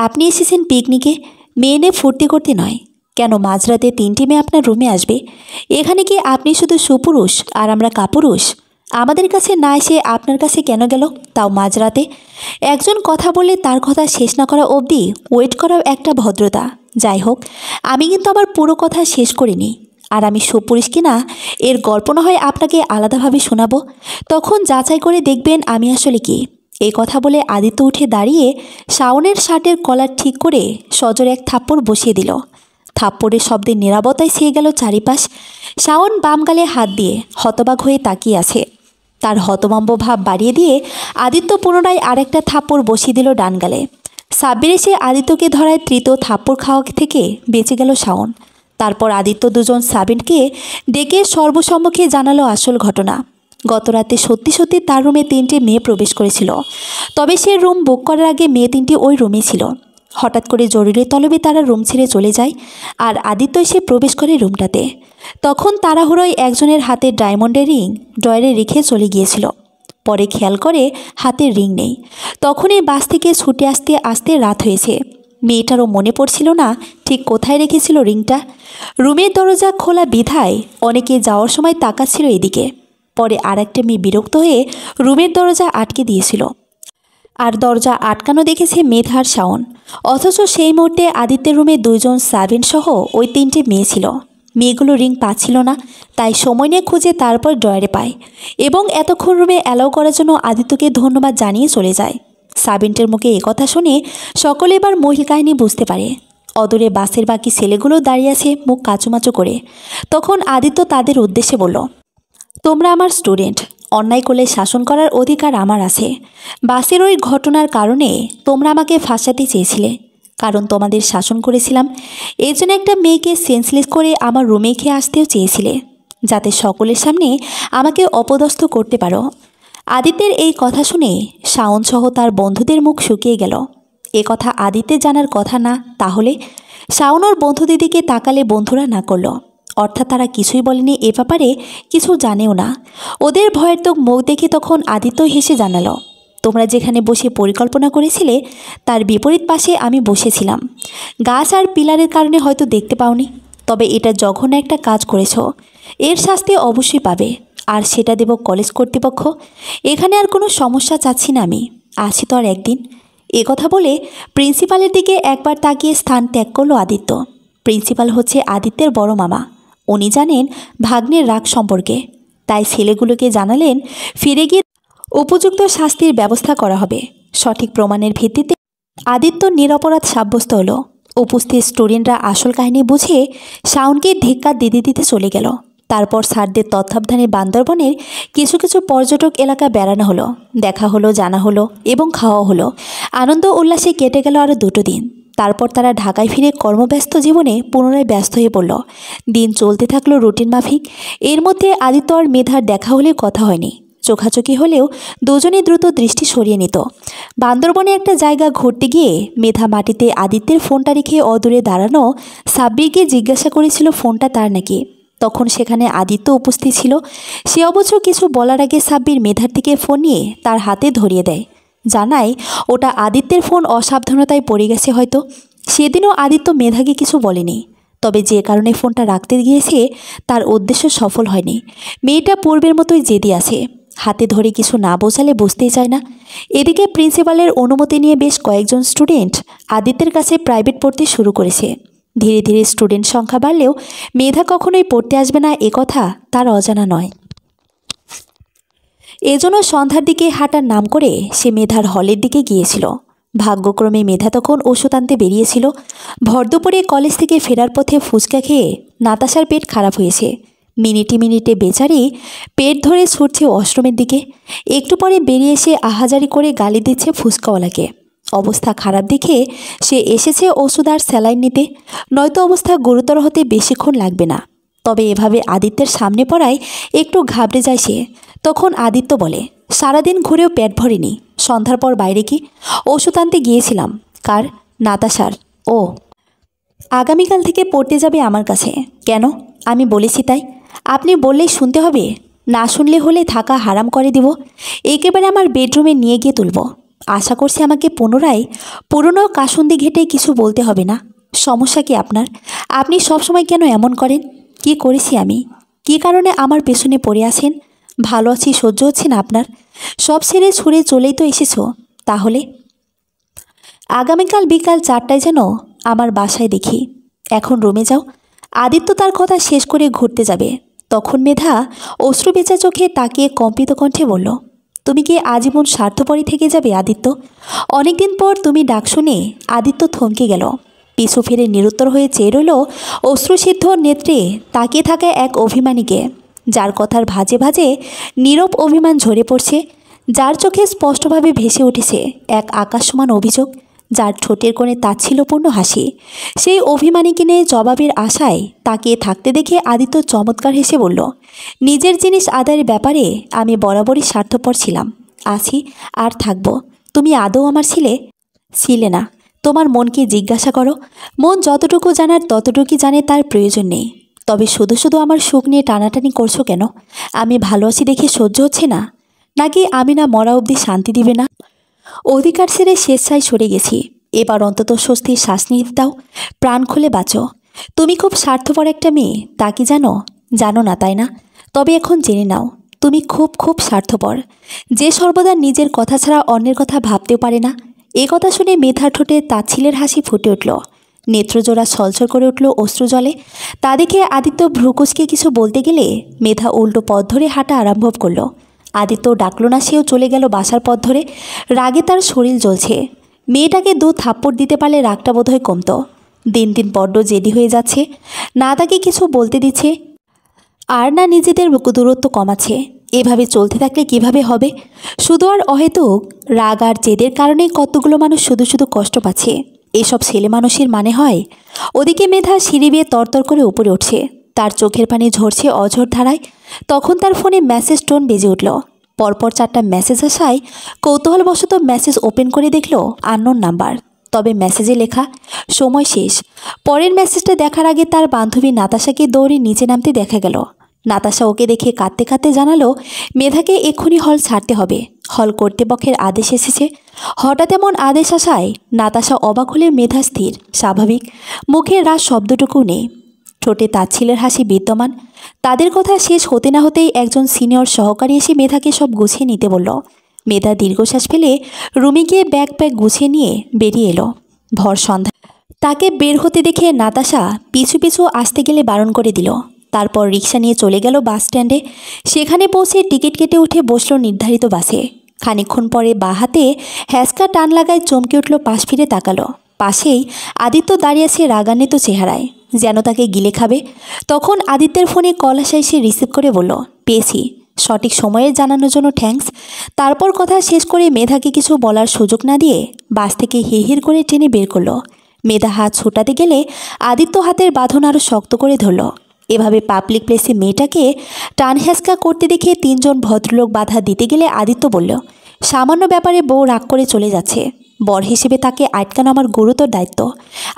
আপনি এসেছেন পিকনিকে, মেয়ে নিয়ে ফুর্তি করতে নয়? কেন মাঝরাতে 3টে মেয়ে আপনার রুমে আসবে? এখানে কি আপনি শুধু সুপুরুষ আর আমরা কাপুরুষ? আমাদের কাছে না এসে আপনার কাছে কেন গেল, তাও মাঝরাতে? একজন কথা বললে তার কথা শেষ না করা অবধি ওয়েট করাও একটা ভদ্রতা। যাই হোক, আমি কিন্তু আবার পুরো কথা শেষ করিনি। আর আমি সুপুরুষ কিনা এর গল্প না হয় আপনাকে আলাদাভাবে শোনাবো, তখন যাচাই করে দেখবেন আমি আসলে কি। এই কথা বলে আদিত্য উঠে দাঁড়িয়ে শাওনের শার্টের কলার ঠিক করে সজোরে এক থাপ্পড় বসিয়ে দিল। থাপ্পড়ের শব্দে নীরবতায় ছেয়ে গেল চারিপাশ। শাওন বাম গালে হাত দিয়ে হতবাক হয়ে তাকিয়ে আছে। তার হতভম্ব ভাব বাড়িয়ে দিয়ে আদিত্য পুনরায় আরেকটা থাপ্পড় বসিয়ে দিল ডান গালে। সাব্বির এসে আদিত্যকে ধরায় তৃতীয় থাপ্পড় খাওয়া থেকে বেঁচে গেল শাওন। তারপর আদিত্য 2জন সার্ভেন্টকে ডেকে সর্বসম্মুখে জানালো আসল ঘটনা। গতরাতে সত্যি সত্যি তার রুমে 3টে মেয়ে প্রবেশ করেছিল, তবে সে রুম বুক করার আগে মেয়ে 3টি ওই রুমে ছিল। হঠাৎ করে জরুরি তলবে তারা রুম ছেড়ে চলে যায়, আর আদিত্য এসে প্রবেশ করে রুমটাতে। তখন তাড়াহুড়োয় একজনের হাতে ডায়মন্ডের রিং ড্রয়ারে রেখে চলে গিয়েছিল। পরে খেয়াল করে হাতের রিং নেই। তখনই বাস থেকে ছুটে আসতে আসতে রাত হয়েছে। মেয়েটারও মনে পড়ছিল না ঠিক কোথায় রেখেছিল রিংটা। রুমের দরজা খোলা বিধায় অনেকে যাওয়ার সময় তাকাচ্ছিল এদিকে। পরে আর একটা মেয়ে বিরক্ত হয়ে রুমের দরজা আটকে দিয়েছিল, আর দরজা আটকানো দেখেছে মেধার শাওন। অথচ সেই মুহূর্তে আদিত্যের রুমে 2জন সার্ভেন্ট সহ ওই 3টে মেয়ে ছিল। মেয়েগুলো রিং পাচ্ছিল না, তাই সময় নিয়ে খুঁজে তারপর ড্রয়ারে পায় এবং এতক্ষণ রুমে অ্যালাউ করার জন্য আদিত্যকে ধন্যবাদ জানিয়ে চলে যায়। সার্ভেন্টের মুখে একথা শুনে সকলে এবার মহিলা কাহিনী বুঝতে পারে। অদূরে বাসের বাকি ছেলেগুলো দাঁড়িয়ে আছে মুখ কাচুমাচু করে। তখন আদিত্য তাদের উদ্দেশ্যে বলল, তোমরা আমার স্টুডেন্ট, অন্যায় করলে শাসন করার অধিকার আমার আছে। বাসের ওই ঘটনার কারণে তোমরা আমাকে ফাঁসাতে চেয়েছিলে, কারণ তোমাদের শাসন করেছিলাম। এর জন্য একটা মেয়েকে সেন্সলেস করে আমার রুমে খেয়ে আসতেও চেয়েছিলে, যাতে সকলের সামনে আমাকে অপদস্থ করতে পারো। আদিত্যের এই কথা শুনে শাওন সহ তার বন্ধুদের মুখ শুকিয়ে গেল। এ কথা আদিত্যের জানার কথা না, তাহলে শাওন ওর বন্ধুদের দিকে তাকালে বন্ধুরা না করলো, অর্থাৎ তারা কিছুই বলেনি, এ ব্যাপারে কিছু জানেও না। ওদের ভয়ের তো মুখ দেখে তখন আদিত্য হেসে জানালো, তোমরা যেখানে বসে পরিকল্পনা করেছিলে তার বিপরীত পাশে আমি বসেছিলাম। গাছ আর পিলারের কারণে হয়তো দেখতে পাওনি, তবে এটা জঘন্য একটা কাজ করেছ। এর শাস্তি অবশ্যই পাবে, আর সেটা দেব কলেজ কর্তৃপক্ষ। এখানে আর কোনো সমস্যা চাচ্ছি না, আমি আছি তো আর একদিন। এ কথা বলে প্রিন্সিপালের দিকে একবার তাকিয়ে স্থান ত্যাগ করলো আদিত্য। প্রিন্সিপাল হচ্ছে আদিত্যের বড় মামা। উনি জানেন ভাগ্নের রাগ সম্পর্কে, তাই ছেলেগুলোকে জানালেন ফিরে গিয়ে উপযুক্ত শাস্তির ব্যবস্থা করা হবে। সঠিক প্রমাণের ভিত্তিতে আদিত্য নিরপরাধ সাব্যস্ত হলো। উপস্থিত স্টুডেন্টরা আসল কাহিনী বুঝে শাওনকে ধিক্কার দিতে দিতে চলে গেল। তারপর স্যারদের তত্ত্বাবধানে বান্দরবনের কিছু কিছু পর্যটক এলাকা বেড়ানো হলো, দেখা হলো, জানা হলো এবং খাওয়া হলো। আনন্দ উল্লাসে কেটে গেল আরও 2টো দিন। তারপর তারা ঢাকায় ফিরে কর্মব্যস্ত জীবনে পুনরায় ব্যস্ত হয়ে পড়ল। দিন চলতে থাকলো রুটিন মাফিক। এর মধ্যে আদিত্য আর মেধার দেখা হলে কথা হয়নি, চোখাচোখি হলেও দুজনে দ্রুত দৃষ্টি সরিয়ে নিত। বান্দরবনে একটা জায়গা ঘুরতে গিয়ে মেধা মাটিতে আদিত্যের ফোনটা রেখে অদূরে দাঁড়ানো সাব্বিরকে জিজ্ঞাসা করেছিল ফোনটা তার নাকি। তখন সেখানে আদিত্য উপস্থিত ছিল। সে অবশ্য কিছু বলার আগে সাব্বির মেধার থেকে ফোন নিয়ে তার হাতে ধরিয়ে দেয়, জানায় ওটা আদিত্যের ফোন, অসাবধানতায় পড়ে গেছে হয়তো। সেদিনও আদিত্য মেধাকে কিছু বলেনি, তবে যে কারণে ফোনটা রাখতে গিয়েছে তার উদ্দেশ্য সফল হয়নি। মেয়েটা পূর্বের মতোই জেদি আছে, হাতে ধরে কিছু না বোঝালে বুঝতেই চায় না। এদিকে প্রিন্সিপালের অনুমতি নিয়ে বেশ কয়েকজন স্টুডেন্ট আদিত্যের কাছে প্রাইভেট পড়তে শুরু করেছে। ধীরে ধীরে স্টুডেন্ট সংখ্যা বাড়লেও মেধা কখনোই পড়তে আসবে না কথা তার অজানা নয়। এজন্য সন্ধ্যার দিকে হাঁটার নাম করে সে মেধার হলের দিকে গিয়েছিল। ভাগ্যক্রমে মেধা তখন ওষুধ আনতে বেরিয়েছিল। ভরদুপুরে কলেজ থেকে ফেরার পথে ফুচকা খেয়ে নাতাশার পেট খারাপ হয়েছে। মিনিটে মিনিটে বেচারি পেট ধরে ছুটছে ওয়াশরুমের দিকে। একটু পরে বেরিয়ে এসে আহাজারি করে গালি দিচ্ছে ফুচকাওয়ালাকে। অবস্থা খারাপ দেখে সে এসেছে ওষুধ আর স্যালাইন নিতে, নয়তো অবস্থা গুরুতর হতে বেশিক্ষণ লাগবে না। তবে এভাবে আদিত্যের সামনে পড়ায় একটু ঘাবড়ে যায় সে। তখন আদিত্য বলে, সারাদিন ঘুরেও পেট ভরেনি, সন্ধ্যার পর বাইরে কি ওষুধ আনতে গিয়েছিলাম। কার? নাতাশার। ও আগামীকাল থেকে পড়তে যাবে আমার কাছে। কেন? আমি বলেছি তাই? আপনি বললেই শুনতে হবে? না শুনলে হলে থাকা হারাম করে দিব, একেবারে আমার বেডরুমে নিয়ে গিয়ে তুলব। আশা করছি আমাকে পুনরায় পুরনো কাসুন্দি ঘেটে কিছু বলতে হবে না। সমস্যা কি আপনার? আপনি সবসময় কেন এমন করেন? কি করেছি আমি? কি কারণে আমার পেছনে পড়ে আছেন? ভালো আছি, সহ্য হচ্ছে না আপনার? সব ছেড়ে ছুঁড়ে চলেই তো এসেছো। তাহলে আগামীকাল বিকাল 4টায় যেন আমার বাসায় দেখি। এখন রুমে যাও। আদিত্য তার কথা শেষ করে ঘুরতে যাবে। তখন মেধা অশ্রু বেচা চোখে তাকিয়ে কম্পিত কণ্ঠে বলল, তুমি কি আজীবন স্বার্থপরই থেকে যাবে আদিত্য? অনেকদিন পর তুমি ডাক শুনে আদিত্য থমকে গেল। পিছু ফিরে নিরুত্তর হয়ে চেয়ে রইল অশ্রুসিদ্ধ নেত্রে তাকিয়ে থাকা এক অভিমানীকে, যার কথার ভাজে ভাজে নীরব অভিমান ঝরে পড়ছে, যার চোখে স্পষ্টভাবে ভেসে উঠেছে এক আকাশসমান অভিযোগ, যার ঠোঁটের কোণে তাচ্ছিল্যপূর্ণ হাসি। সেই অভিমানীকে নিয়ে জবাবের আশায় তাকিয়ে থাকতে দেখে আদিত্য চমৎকার হেসে বলল, নিজের জিনিস আদায়ের ব্যাপারে আমি বরাবরই স্বার্থপর ছিলাম, আছি আর থাকব। তুমি আদৌ আমার ছিলে না। তোমার মনকে জিজ্ঞাসা করো, মন যতটুকু জানার ততটুকুই জানে, তার প্রয়োজন নেই। তবে শুধু শুধু আমার সুখ নিয়ে টানাটানি করছো কেন? আমি ভালো আছি দেখে সহ্য হচ্ছে না? নাকি আমি না মরা অবধি শান্তি দিবে না? অধিকার ছেড়ে স্বেচ্ছায় সরে গেছি, এবার অন্তত স্বস্তির শ্বাস নিতে দাও। প্রাণ খুলে বাঁচো। তুমি খুব স্বার্থপর একটা মেয়ে, তা কি জানো? জানো না তাই না? তবে এখন জেনে নাও, তুমি খুব খুব স্বার্থপর, যে সর্বদা নিজের কথা ছাড়া অন্যের কথা ভাবতেও পারে না। এ কথা শুনে মেধার ঠোঁটে তাচ্ছিলের হাসি ফুটে উঠল, নেত্রজোড়া ছলছল করে উঠল অশ্রু জলে। তা দেখে আদিত্য ভ্রুকুচকে কিছু বলতে গেলে মেধা উল্টো পথ ধরে হাঁটা আরম্ভ করল। আদিত্য ডাকল না, সেও চলে গেল বাসার পথ ধরে। রাগে তার শরীর জ্বলছে। মেয়েটাকে 2 থাপ্পড় দিতে পারলে রাগটা বোধহয় কমতো। দিন দিন বড্ড জেদি হয়ে যাচ্ছে, না তাকে কিছু বলতে দিচ্ছে আর না নিজেদের দূরত্ব কমাচ্ছে। এভাবে চলতে থাকলে কিভাবে হবে? শুধু আর অহেতুক রাগ আর জেদের কারণে কতগুলো মানুষ শুধু শুধু কষ্ট পাচ্ছে। এসব ছেলে মানুষের মানে হয়? ওদিকে মেধা সিঁড়ি বেয়ে তরতর করে উপরে উঠছে, তার চোখের পানি ঝরছে অঝোর ধারায়। তখন তার ফোনে মেসেজ টোন বেজে উঠল। পরপর 4টা মেসেজ আসায় কৌতূহলবশত মেসেজ ওপেন করে দেখল আননোন নাম্বার। তবে মেসেজে লেখা সময় শেষ। পরের মেসেজটা দেখার আগে তার বান্ধবী নাতাশাকে দৌড়ে নিচে নামতে দেখা গেল। নাতাশা ওকে দেখে কাঁদতে কাঁদতে জানালো মেধাকে এক্ষুনি হল ছাড়তে হবে, হল কর্তৃপক্ষের আদেশ এসেছে। হঠাৎ এমন আদেশ আসায় নাতাশা অবাক হলে মেধা স্থির, স্বাভাবিক, মুখের রাস শব্দটুকু নেই, ঠোঁটে তাচ্ছিলের হাসি বিদ্যমান। তাদের কথা শেষ হতে না হতেই একজন সিনিয়র সহকারী এসে মেধাকে সব গুছিয়ে নিতে বলল। মেধা দীর্ঘশ্বাস ফেলে রুমে গিয়ে ব্যাগ গুছিয়ে নিয়ে বেরিয়ে এলো। ভর সন্ধ্যা তাকে বের হতে দেখে নাতাশা পিছু পিছু আসতে গেলে বারণ করে দিল। তারপর রিক্সা নিয়ে চলে গেল বাস স্ট্যান্ডে। সেখানে পৌঁছে টিকিট কেটে উঠে বসল নির্ধারিত বাসে। খানিকক্ষণ পরে বাঁ হাতে হ্যাঁচকা টান লাগায় চমকে উঠল, পাশ ফিরে তাকালো। পাশেই আদিত্য দাঁড়িয়ে আছে রাগান্বিত চেহারায়, যেন তাকে গিলে খাবে। তখন আদিত্যের ফোনে কল আসায় সে রিসিভ করে বলল, পেয়েছি, সঠিক সময়ে জানানোর জন্য থ্যাঙ্কস। তারপর কথা শেষ করে মেধাকে কিছু বলার সুযোগ না দিয়ে বাস থেকে হিড়হিড় করে টেনে বের করলো। মেধা হাত ছোটাতে গেলে আদিত্য হাতের বাঁধন আরও শক্ত করে ধরল। এভাবে পাবলিক প্লেসে মেয়েটাকে টান হ্যাঁচকা করতে দেখে 3 জন ভদ্রলোক বাধা দিতে গেলে আদিত্য বলল, সামান্য ব্যাপারে বউ রাগ করে চলে যাচ্ছে, বর হিসেবে তাকে আটকানো আমার গুরুতর দায়িত্ব।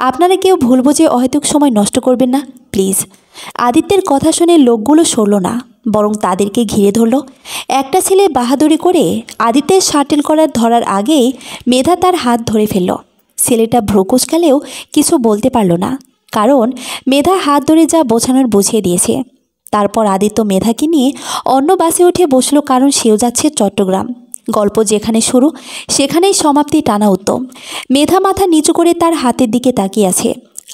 আপনারা কেউ ভুল বুঝে অহেতুক সময় নষ্ট করবেন না প্লিজ। আদিত্যের কথা শুনে লোকগুলো সরল না, বরং তাদেরকে ঘিরে ধরল। একটা ছেলে বাহাদুরি করে আদিত্যের শাটেল করার ধরার আগেই মেধা তার হাত ধরে ফেলল। ছেলেটা ভ্রুকুচকালেও কিছু বলতে পারল না। কারণ মেধা হাত ধরে যা বোঝানোর বুঝিয়ে দিয়েছে। তারপর আদিত্য মেধাকে নিয়ে অন্য বাসে উঠে বসলো, কারণ সেও যাচ্ছে চট্টগ্রাম। গল্প যেখানে শুরু সেখানেই সমাপ্তি টানা উত্তম। মেধা মাথা নিচু করে তার হাতের দিকে তাকিয়ে আছে।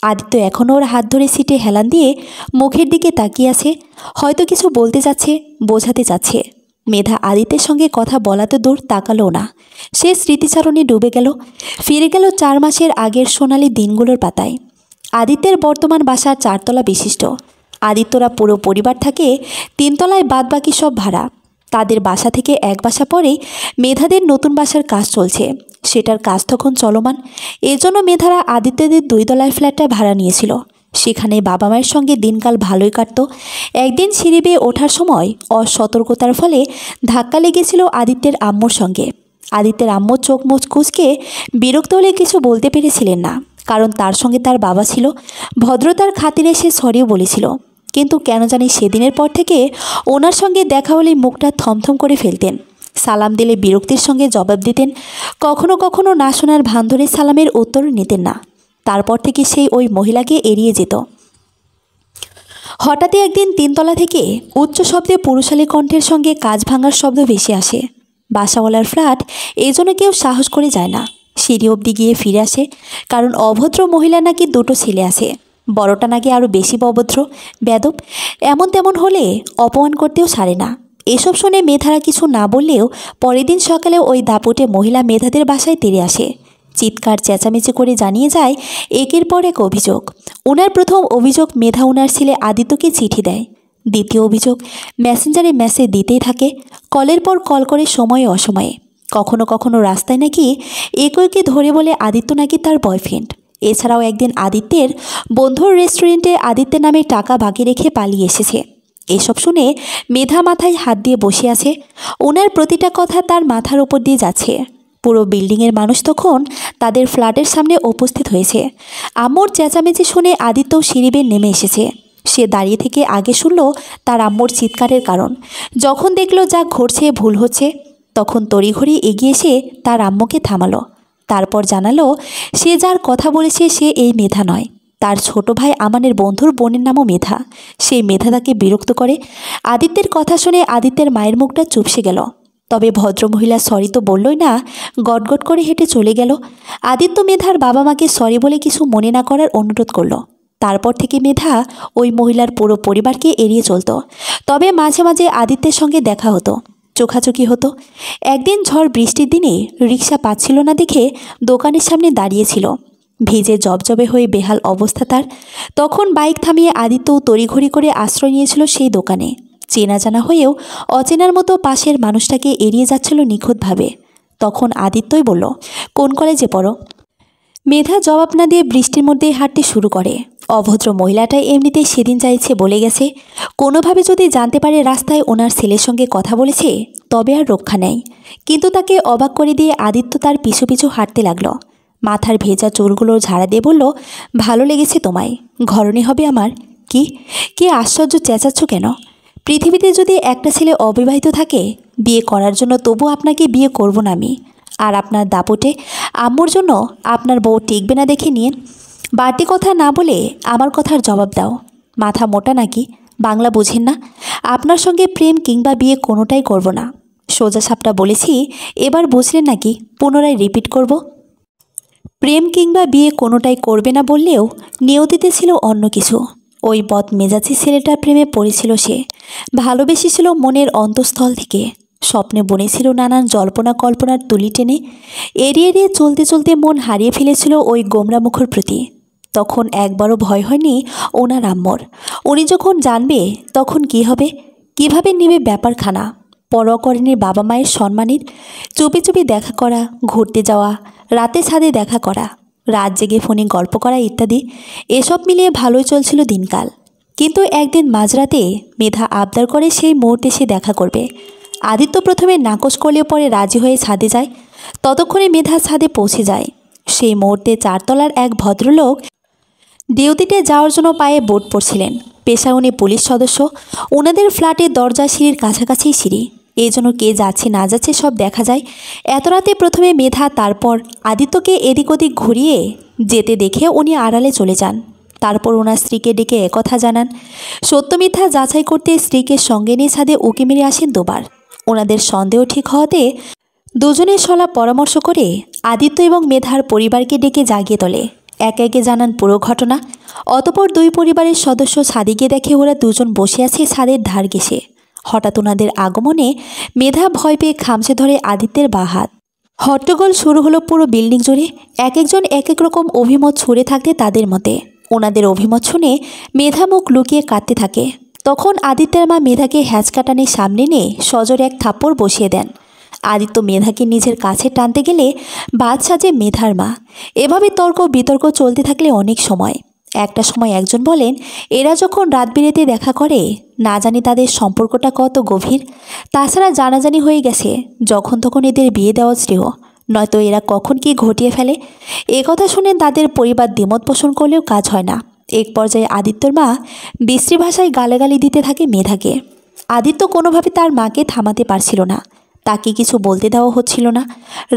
আদিত্য এখনও ওর হাত ধরে সিটে হেলান দিয়ে মুখের দিকে তাকিয়ে আছে, হয়তো কিছু বলতে যাচ্ছে, বোঝাতে চাচ্ছে। মেধা আদিত্যের সঙ্গে কথা বলা তো দূর, তাকালো না। সে স্মৃতিচারণে ডুবে গেল, ফিরে গেল 4 মাসের আগের সোনালি দিনগুলোর পাতায়। আদিত্যের বর্তমান বাসা 4 তলা বিশিষ্ট। আদিত্যরা পুরো পরিবার থাকে 3 তলায়, বাদবাকি সব ভাড়া। তাদের বাসা থেকে এক বাসা পরেই মেধাদের নতুন বাসার কাজ চলছে, সেটার কাজ তখন চলমান। এজন্য মেধারা আদিত্যদের 2 তলায় ফ্ল্যাটটা ভাড়া নিয়েছিল। সেখানে বাবা মায়ের সঙ্গে দিনকাল ভালোই কাটত। একদিন সিঁড়ি বেয়ে ওঠার সময় অসতর্কতার ফলে ধাক্কা লেগেছিল আদিত্যের আম্মুর সঙ্গে। আদিত্যের আম্মু চোখ মুখ কুঁচকে বিরক্ত হলে কিছু বলতে পেরেছিলেন না, কারণ তার সঙ্গে তার বাবা ছিল। ভদ্রতার খাতিরে সে সরিও বলেছিল, কিন্তু কেন জানি সেদিনের পর থেকে ওনার সঙ্গে দেখা হলে মুখটা থমথম করে ফেলতেন। সালাম দিলে বিরক্তির সঙ্গে জবাব দিতেন, কখনো কখনো না শোনার ভান ধরে সালামের উত্তর নিতেন না। তারপর থেকে সেই ওই মহিলাকে এড়িয়ে যেত। হঠাৎই একদিন 3 তলা থেকে উচ্চ শব্দে পুরুষালী কণ্ঠের সঙ্গে কাঁচ ভাঙার শব্দ ভেসে আসে। বাসাওয়ালার ফ্ল্যাট, এই জন্য কেউ সাহস করে যায় না। সিঁড়ি অবধি গিয়ে ফিরে আসে, কারণ অভদ্র মহিলা নাকি 2টো ছেলে আছে। বড়টা নাকি আরও বেশি অভদ্র, বেদব। এমন তেমন হলে অপমান করতেও ছাড়ে না। এসব শুনে মেধারা কিছু না বললেও পরের দিন সকালে ওই দাপুটে মহিলা মেধাদের বাসায় তেড়ে আসে। চিৎকার চেঁচামেচি করে জানিয়ে যায় একের পর এক অভিযোগ। ওনার প্রথম অভিযোগ, মেধা ওনার ছেলে আদিত্যকে চিঠি দেয়। দ্বিতীয় অভিযোগ, মেসেঞ্জারে মেসেজ দিতেই থাকে, কলের পর কল করে সময়ে অসময়ে। কখনো কখনো রাস্তায় নাকি একে ধরে বলে আদিত্য নাকি তার বয়ফ্রেন্ড। এছাড়াও একদিন আদিত্যের বন্ধুর রেস্টুরেন্টে আদিত্যের নামে টাকা বাকি রেখে পালিয়ে এসেছে। এসব শুনে মেধা মাথায় হাত দিয়ে বসে আছে। ওনার প্রতিটা কথা তার মাথার ওপর দিয়ে যাচ্ছে। পুরো বিল্ডিংয়ের মানুষ তখন তাদের ফ্ল্যাটের সামনে উপস্থিত হয়েছে। আম্মুর চেঁচামেচি শুনে আদিত্যও সিঁড়ি বেয়ে নেমে এসেছে। সে দাঁড়িয়ে থেকে আগে শুনল তার আম্মুর চিৎকারের কারণ। যখন দেখল যা ঘটছে ভুল হচ্ছে, তখন তড়িঘড়ি এগিয়ে এসে তার আম্মুকে থামালো। তারপর জানালো সে যার কথা বলেছে সে এই মেধা নয়, তার ছোট ভাই আমানের বন্ধুর বোনের নামও মেধা। সেই মেধা তাকে বিরক্ত করে। আদিত্যের কথা শুনে আদিত্যের মায়ের মুখটা চুপসে গেল। তবে ভদ্রমহিলা সরি তো বললই না, গটগট করে হেঁটে চলে গেল। আদিত্য মেধার বাবা মাকে সরি বলে কিছু মনে না করার অনুরোধ করল। তারপর থেকে মেধা ওই মহিলার পুরো পরিবারকে এড়িয়ে চলত। তবে মাঝে মাঝে আদিত্যের সঙ্গে দেখা হতো, চোখাচোখি হতো। একদিন ঝড় বৃষ্টির দিনে রিক্সা পাচ্ছিল না দেখে দোকানের সামনে দাঁড়িয়েছিল। ভিজে জবজবে হয়ে বেহাল অবস্থা তার। তখন বাইক থামিয়ে আদিত্য তড়িঘড়ি করে আশ্রয় নিয়েছিল সেই দোকানে। চেনা জানা হয়েও অচেনার মতো পাশের মানুষটাকে এড়িয়ে যাচ্ছিল নিখুঁতভাবে। তখন আদিত্যই বলল, কোন কলেজে পড়ো? মেধা জবাব না দিয়ে বৃষ্টির মধ্যেই হাঁটতে শুরু করে। অভদ্র মহিলাটাই এমনিতেই সেদিন চাইছে বলে গেছে। কোনোভাবে যদি জানতে পারে রাস্তায় ওনার ছেলের সঙ্গে কথা বলেছে, তবে আর রক্ষা নেই। কিন্তু তাকে অবাক করে দিয়ে আদিত্য তার পিছু পিছু হাঁটতে লাগলো। মাথার ভেজা চুলগুলো ঝাড়া দিয়ে বলল, ভালো লেগেছে তোমায়, ঘরণী হবে আমার। কি আশ্চর্য, চেঁচাচ্ছ কেন? পৃথিবীতে যদি একটা ছেলে অবিবাহিত থাকে, বিয়ে করার জন্য, তবু আপনাকে বিয়ে করব না আমি। আর আপনার দাপটে আম্মুর জন্য আপনার বউ টিকবে না দেখে নিন। বাড়তি কথা না বলে আমার কথার জবাব দাও। মাথা মোটা নাকি? বাংলা বুঝেন না? আপনার সঙ্গে প্রেম কিংবা বিয়ে কোনোটাই করব না। সোজা সাপটা বলেছি, এবার বুঝলেন নাকি? পুনরায় রিপিট করব, প্রেম কিংবা বিয়ে কোনোটাই করবে না বললেও নিয়তিতে ছিল অন্য কিছু। ওই বদ মেজাজি ছেলেটার প্রেমে পড়েছিল সে। ভালোবেসেছিল মনের অন্তঃস্থল থেকে। স্বপ্নে বনেছিল নানান জল্পনা কল্পনার তুলি টেনে। এড়িয়ে এড়িয়ে চলতে চলতে মন হারিয়ে ফেলেছিল ওই গোমরা মুখর প্রতি। তখন একবারও ভয় হয়নি ওনার আম্মর। উনি যখন জানবে তখন কি হবে, কিভাবে নেবে ব্যাপারখানা? পরোয়া করেনি বাবা মায়ের সম্মানের। চুপি চুপি দেখা করা, ঘুরতে যাওয়া, রাতে ছাদে দেখা করা, রাত জেগে ফোনে গল্প করা ইত্যাদি। এসব মিলিয়ে ভালোই চলছিল দিনকাল। কিন্তু একদিন মাঝরাতে মেধা আবদার করে সেই মুহূর্তে সে দেখা করবে। আদিত্য প্রথমে নাকচ করলেও পরে রাজি হয়ে ছাদে যায়। ততক্ষণে মেধা ছাদে পৌঁছে যায়। সেই মুহূর্তে 4 তলার এক ভদ্রলোক ডিউটিতে যাওয়ার জন্য পায়ে বোট পড়ছিলেন। পেশা উনি পুলিশ সদস্য। ওনাদের ফ্ল্যাটের দরজা সিঁড়ির কাছাকাছি সিঁড়ি, এই জন্য কে যাচ্ছে না যাচ্ছে সব দেখা যায়। এত রাতে প্রথমে মেধা, তারপর আদিত্যকে এদিক ওদিক ঘুরিয়ে যেতে দেখে উনি আড়ালে চলে যান। তারপর ওনার স্ত্রীকে ডেকে একথা জানান। সত্য মিথ্যা যাচাই করতে স্ত্রীকে সঙ্গে নিয়ে ছাদে উঁকি মেরে আসেন দুবার। ওনাদের সন্দেহ ঠিক হওয়াতে দুজনের সলা পরামর্শ করে আদিত্য এবং মেধার পরিবারকে ডেকে জাগিয়ে তোলে। একে একে জানান পুরো ঘটনা। অতপর দুই পরিবারের সদস্য ছাদে গিয়ে দেখে ওরা দুজন বসে আছে ছাদের ধার ঘেঁষে। হঠাৎ ওনাদের আগমনে মেধা ভয় পেয়ে খামচে ধরে আদিত্যের বাঁ হাত। হট্টগোল শুরু হলো পুরো বিল্ডিং জুড়ে। এক একজন এক এক রকম অভিমত ছুড়ে থাকতে তাদের মতে। ওনাদের অভিমত শুনে মেধা মুখ লুকিয়ে কাঁদতে থাকে। তখন আদিত্যের মা মেধাকে হ্যাঁচকাটানে সামনে নিয়ে সজোরে এক থাপ্পড় বসিয়ে দেন। আদিত্য মেধাকে নিজের কাছে টানতে গেলে বাদ সাজে মেধার মা। এভাবে তর্ক বিতর্ক চলতে থাকলে অনেক সময়। একটা সময় একজন বলেন, এরা যখন রাত বিরেতে দেখা করে না জানি তাদের সম্পর্কটা কত গভীর। তাছাড়া জানাজানি হয়ে গেছে, যখন তখন এদের বিয়ে দেওয়া শ্রেয়, নয়তো এরা কখন কি ঘটিয়ে ফেলে। এ কথা শুনে তাদের পরিবার দ্বিমত পোষণ করলেও কাজ হয় না। এক পর্যায়ে আদিত্যর মা বিশ্রী ভাষায় গালাগালি দিতে থাকে মেধাকে। আদিত্য কোনোভাবে তার মাকে থামাতে পারছিল না, তাকে কিছু বলতে দেওয়া হচ্ছিল না।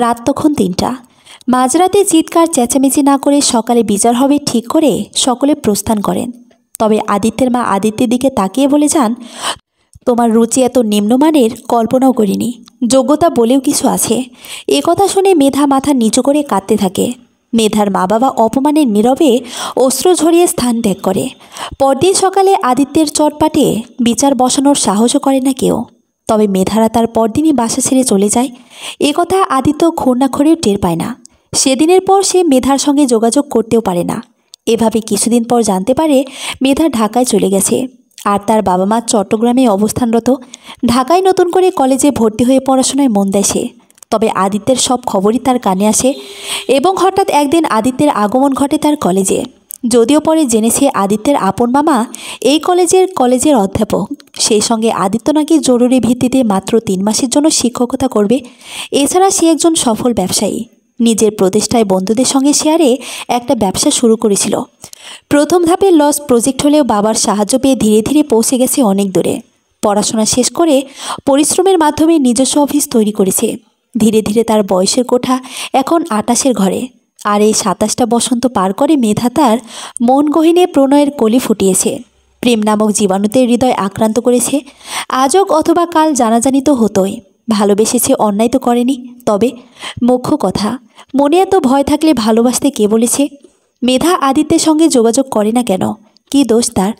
রাত তখন 3টা। মাঝরাতে চিৎকার চেঁচামেচি না করে সকালে বিচার হবে ঠিক করে সকলে প্রস্থান করেন। তবে আদিত্যের মা আদিত্যের দিকে তাকিয়ে বলে যান, তোমার রুচি এত নিম্নমানের কল্পনাও করিনি, যোগ্যতা বলেও কিছু আছে। এ কথা শুনে মেধা মাথা নিচু করে কাঁদতে থাকে। মেধার মা বাবা অপমানের নীরবে অস্ত্র ঝরিয়ে স্থান ত্যাগ করে। পরদিন সকালে আদিত্যের চটপাটে বিচার বসানোর সাহসও করে না কেউ। তবে মেধারা তার পরদিনই বাসা ছেড়ে চলে যায়। এ কথা আদিত্য ঘূর্ণাক্ষরেও টের পায় না। সেদিনের পর সে মেধার সঙ্গে যোগাযোগ করতেও পারে না। এভাবে কিছুদিন পর জানতে পারে মেধা ঢাকায় চলে গেছে, আর তার বাবা মা চট্টগ্রামে অবস্থানরত। ঢাকায় নতুন করে কলেজে ভর্তি হয়ে পড়াশোনায় মন দেয় সে। তবে আদিত্যের সব খবরই তার কানে আসে এবং হঠাৎ একদিন আদিত্যের আগমন ঘটে তার কলেজে। যদিও পরে জেনেছে আদিত্যের আপন মামা এই কলেজের অধ্যাপক। সেই সঙ্গে আদিত্য নাকি জরুরি ভিত্তিতে মাত্র 3 মাসের জন্য শিক্ষকতা করবে। এছাড়া সে একজন সফল ব্যবসায়ী। নিজের প্রতিষ্ঠায় বন্ধুদের সঙ্গে শেয়ারে একটা ব্যবসা শুরু করেছিল। প্রথম ধাপে লস প্রজেক্ট হলেও বাবার সাহায্য পেয়ে ধীরে ধীরে পৌঁছে গেছে অনেক দূরে। পড়াশোনা শেষ করে পরিশ্রমের মাধ্যমে নিজস্ব অফিস তৈরি করেছে। ধীরে ধীরে তার বয়সের কোঠা এখন 28-এর ঘরে। আর এই 27টা বসন্ত পার করে মেধা তার মন গহীনে প্রণয়ের কলি ফুটিয়েছে। প্রেম নামক জীবাণুতে হৃদয় আক্রান্ত করেছে। আজও অথবা কাল জানাজানি তো হতোই। ভালোবেসেছে, অন্যায় তো করেনি। তবে মুখ্য কথা, মনে এত ভয় থাকলে ভালোবাসতে কে বলেছে? মেধা আদিত্যের সঙ্গে যোগাযোগ করে না কেন? কি দোষ তার?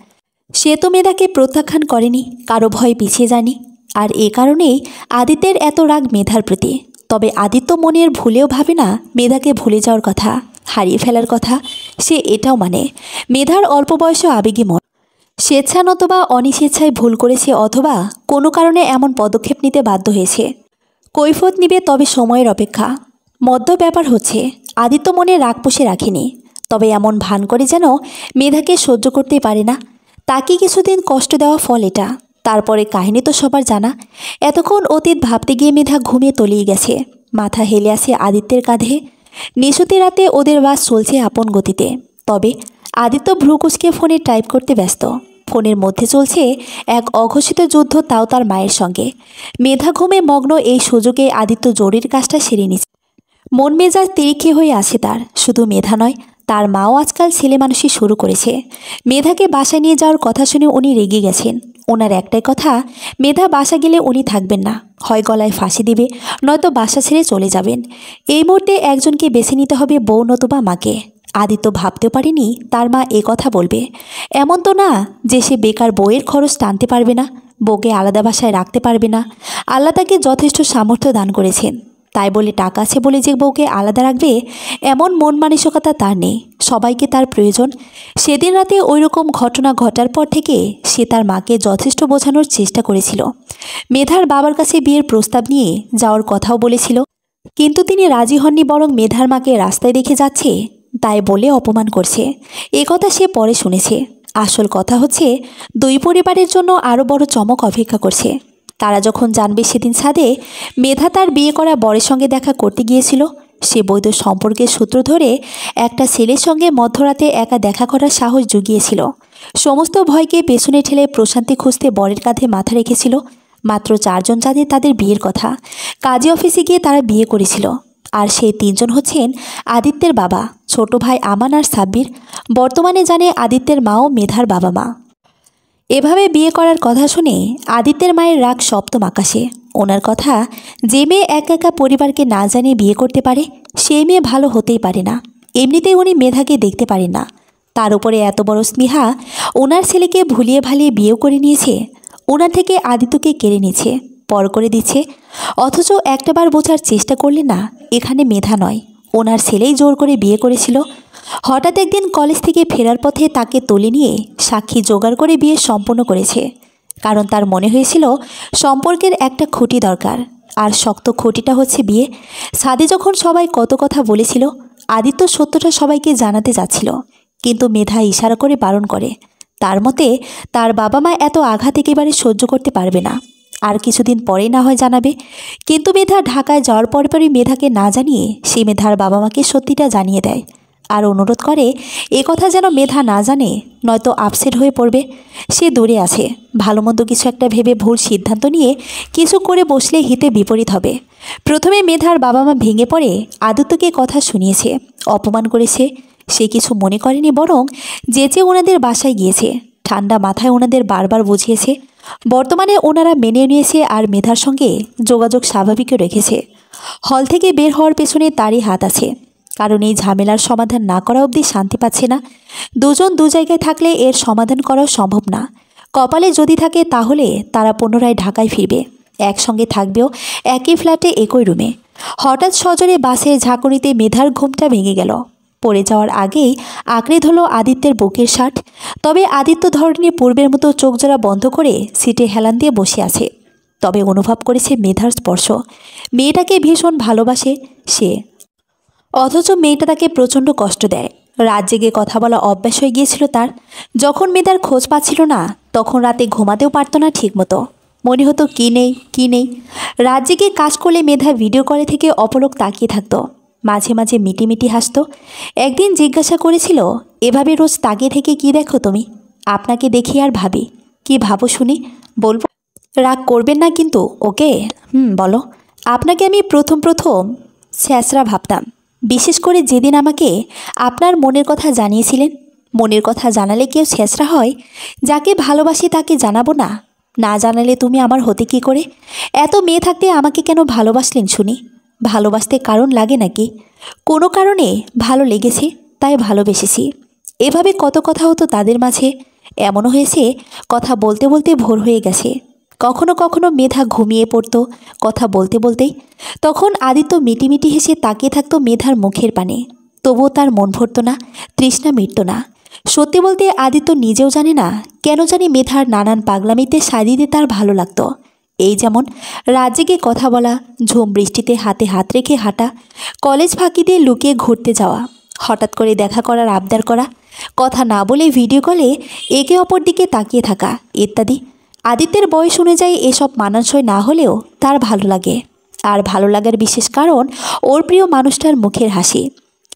সে তো মেধাকে প্রত্যাখ্যান করেনি, কারো ভয়ে পিছিয়ে যায়নি। আর এ কারণেই আদিত্যের এত রাগ মেধার প্রতি। তবে আদিত্য মনের ভুলেও ভাবে না মেধাকে ভুলে যাওয়ার কথা, হারিয়ে ফেলার কথা। সে এটাও মানে মেধার অল্প বয়সে আবেগী মন। স্বেচ্ছা নতবা অনিস্বেচ্ছায় ভুল করেছে, অথবা কোনো কারণে এমন পদক্ষেপ নিতে বাধ্য হয়েছে। কৈফিয়ত নিবে, তবে সময়ের অপেক্ষা। মধ্য ব্যাপার হচ্ছে আদিত্য মনে রাগ পুষে রাখেনি, তবে এমন ভান করে যেন মেধাকে সহ্য করতেই পারে না। তাকে কিছুদিন কষ্ট দেওয়া ফল এটা। তারপরে কাহিনী তো সবার জানা। এতক্ষণ অতীত ভাবতে গিয়ে মেধা ঘুমিয়ে তলিয়ে গেছে। মাথা হেলে আসে আদিত্যের কাঁধে। নিশুতি রাতে ওদের বাস চলছে আপন গতিতে। তবে আদিত্য ভ্রুকুচকে ফোনে টাইপ করতে ব্যস্ত। ফোনের মধ্যে চলছে এক অঘোষিত যুদ্ধ, তাও তার মায়ের সঙ্গে। মেধা ঘুমে মগ্ন। এই সুযোগে আদিত্য জরুরি কাজটা সেরে নিচ্ছে। মন মেজাজ তিরিক্ষি হয়ে আছে তার। শুধু মেধা নয়, তার মাও আজকাল ছেলে মানুষই শুরু করেছে। মেধাকে বাসায় নিয়ে যাওয়ার কথা শুনে উনি রেগে গেছেন। ওনার একটাই কথা, মেধা বাসা গেলে উনি থাকবেন না, হয় গলায় ফাঁসি দিবে, নয়তো বাসা ছেড়ে চলে যাবেন। এই মুহূর্তে একজনকে বেছে নিতে হবে, বউ নতুবা মাকে। আদিত্য ভাবতেও পারেনি তার মা এ কথা বলবে। এমন তো না যে সে বেকার বউয়ের খরচ টানতে পারবে না, বউকে আলাদা বাসায় রাখতে পারবে না। আল্লাহ তাকে যথেষ্ট সামর্থ্য দান করেছেন, তাই বলে টাকা আছে বলে যে বউকে আলাদা রাখবে এমন মন মানসিকতা তার নেই। সবাইকে তার প্রয়োজন। সেদিন রাতে ওই রকম ঘটনা ঘটার পর থেকে সে তার মাকে যথেষ্ট বোঝানোর চেষ্টা করেছিল। মেধার বাবার কাছে বিয়ের প্রস্তাব নিয়ে যাওয়ার কথাও বলেছিল, কিন্তু তিনি রাজি হননি, বরং মেধার মাকে রাস্তায় রেখে যাচ্ছে তাই বলে অপমান করছে। এ কথা সে পরে শুনেছে। আসল কথা হচ্ছে দুই পরিবারের জন্য আরও বড় চমক অপেক্ষা করছে। তারা যখন জানবে সেদিন ছাদে মেধা তার বিয়ে করা বরের সঙ্গে দেখা করতে গিয়েছিল, সে বৈধ সম্পর্কের সূত্র ধরে একটা ছেলের সঙ্গে মধ্যরাতে একা দেখা করার সাহস জুগিয়েছিল। সমস্ত ভয়কে পেছনে ঠেলে প্রশান্তি খুঁজতে বরের কাঁধে মাথা রেখেছিল। মাত্র 4 জন জানে তাদের বিয়ের কথা। কাজী অফিসে গিয়ে তারা বিয়ে করেছিল। আর সেই তিনজন হচ্ছেন আদিত্যের বাবা, ছোট ভাই আমান আর সাব্বির। বর্তমানে জানে আদিত্যের মাও মেধার বাবা মা। এভাবে বিয়ে করার কথা শুনে আদিত্যের মায়ের রাগ সপ্তম আকাশে। ওনার কথা, যে মেয়ে একা একা পরিবারকে না জানিয়ে বিয়ে করতে পারে সেই মেয়ে ভালো হতেই পারে না। এমনিতেই উনি মেধাকে দেখতে পারেন না, তার উপরে এত বড় স্নেহা ওনার ছেলেকে ভুলিয়ে ভালিয়ে বিয়েও করে নিয়েছে। ওনার থেকে আদিত্যকে কেড়ে নিয়েছে, পর করে দিচ্ছে। অথচ একটাবার বোঝার চেষ্টা করলে না, এখানে মেধা নয়, ওনার ছেলেই জোর করে বিয়ে করেছিল। হঠাৎ একদিন কলেজ থেকে ফেরার পথে তাকে তুলে নিয়ে সাক্ষী জোগাড় করে বিয়ে সম্পন্ন করেছে। কারণ তার মনে হয়েছিল সম্পর্কের একটা খুঁটি দরকার, আর শক্ত খুঁটিটা হচ্ছে বিয়ে। সাদে যখন সবাই কত কথা বলেছিল, আদিত্য সত্যটা সবাইকে জানাতে যাচ্ছিল, কিন্তু মেধা ইশারা করে বারণ করে। তার মতে তার বাবা মা এত আঘাত একেবারে সহ্য করতে পারবে না, আর কিছুদিন পরেই না হয় জানাবে। কিন্তু মেধা ঢাকায় যাওয়ার পরপরই মেধাকে না জানিয়ে সে মেধার বাবা মাকে সত্যিটা জানিয়ে দেয়, আর অনুরোধ করে এ কথা যেন মেধা না জানে, নয়তো আপসেট হয়ে পড়বে। সে দূরে আছে, ভালো মন্দ কিছু একটা ভেবে ভুল সিদ্ধান্ত নিয়ে কিছু করে বসলে হিতে বিপরীত হবে। প্রথমে মেধার বাবা মা ভেঙে পড়ে আদিত্যকে কথা শুনিয়েছে, অপমান করেছে। সে কিছু মনে করেনি, বরং যে ওনাদের বাসায় গিয়েছে, ঠান্ডা মাথায় ওনাদের বারবার বুঝিয়েছে। বর্তমানে ওনারা মেনে নিয়েছে, আর মেধার সঙ্গে যোগাযোগ স্বাভাবিকও রেখেছে। হল থেকে বের হওয়ার পেছনে তারই হাত আছে, কারণ এই ঝামেলার সমাধান না করা অবধি শান্তি পাচ্ছে না। দুজন দু জায়গায় থাকলে এর সমাধান করাও সম্ভব না। কপালে যদি থাকে তাহলে তারা পুনরায় ঢাকায় ফিরবে, একসঙ্গে থাকবেও একই ফ্ল্যাটে একই রুমে। হঠাৎ সজোরে বাসের ঝাঁকুনিতে মেধার ঘুমটা ভেঙে গেল। পড়ে যাওয়ার আগেই আঁকড়ে ধরল আদিত্যের বুকের শার্ট। তবে আদিত্য ধরনী পূর্বের মতো চোখ জোড়া বন্ধ করে সিটে হেলান দিয়ে বসে আছে। তবে অনুভব করেছে মেধার স্পর্শ। মেয়েটাকে ভীষণ ভালোবাসে সে, অথচ মেয়েটা তাকে প্রচণ্ড কষ্ট দেয়। রাত জেগে কথা বলা অভ্যাস হয়ে গিয়েছিল তার। যখন মেয়েটার খোঁজ পাচ্ছিল না, তখন রাতে ঘুমাতেও পারত না ঠিকমতো। মনে হতো কী নেই কী নেই। রাত জেগে কাজ করলে মেধা ভিডিও কলে থেকে অপলক তাকিয়ে থাকতো, মাঝে মাঝে মিটিমিটি হাসত। একদিন জিজ্ঞাসা করেছিল, এভাবে রোজ তাকিয়ে থেকে কি দেখো তুমি? আপনাকে দেখি আর ভাবি। কি ভাবো শুনি? বলবো? রাগ করবেন না কিন্তু, ওকে? বলো। আপনাকে আমি প্রথম স্যাঁচরা ভাবতাম, বিশেষ করে যেদিন আমাকে আপনার মনের কথা জানিয়েছিলেন। মনের কথা জানালে কেউ ছেঁচড়া হয়? যাকে ভালোবাসি তাকে জানাবো না? না জানালে তুমি আমার হতে কি করে? এত মেয়ে থাকতে আমাকে কেন ভালোবাসলেন শুনি? ভালোবাসতে কারণ লাগে নাকি? কোনো কারণে ভালো লেগেছে, তাই ভালোবেসেছি। এভাবে কত কথা হতো তাদের মাঝে। এমনও হয়েছে কথা বলতে বলতে ভোর হয়ে গেছে। কখনো কখনো মেধা ঘুমিয়ে পড়তো কথা বলতে বলতেই। তখন আদিত্য মিটিমিটি হেসে তাকিয়ে থাকতো মেধার মুখের পানে। তবুও তার মন ভরত না, তৃষ্ণা মিটত না। সত্যি বলতে আদিত্য নিজেও জানে না কেন জানি মেধার নানান পাগলামিতে সায় দিতে তার ভালো লাগতো। এই যেমন রাত জেগে কথা বলা, ঝুম বৃষ্টিতে হাতে হাত রেখে হাঁটা, কলেজ ফাঁকি দিয়ে লুকিয়ে ঘুরতে যাওয়া, হঠাৎ করে দেখা করার আবদার করা, কথা না বলে ভিডিও কলে একে অপর দিকে তাকিয়ে থাকা ইত্যাদি। আদিত্যের বয়স অনুযায়ী এসব মানানসই না হলেও তার ভালো লাগে। আর ভালো লাগার বিশেষ কারণ ওর প্রিয় মানুষটার মুখের হাসি।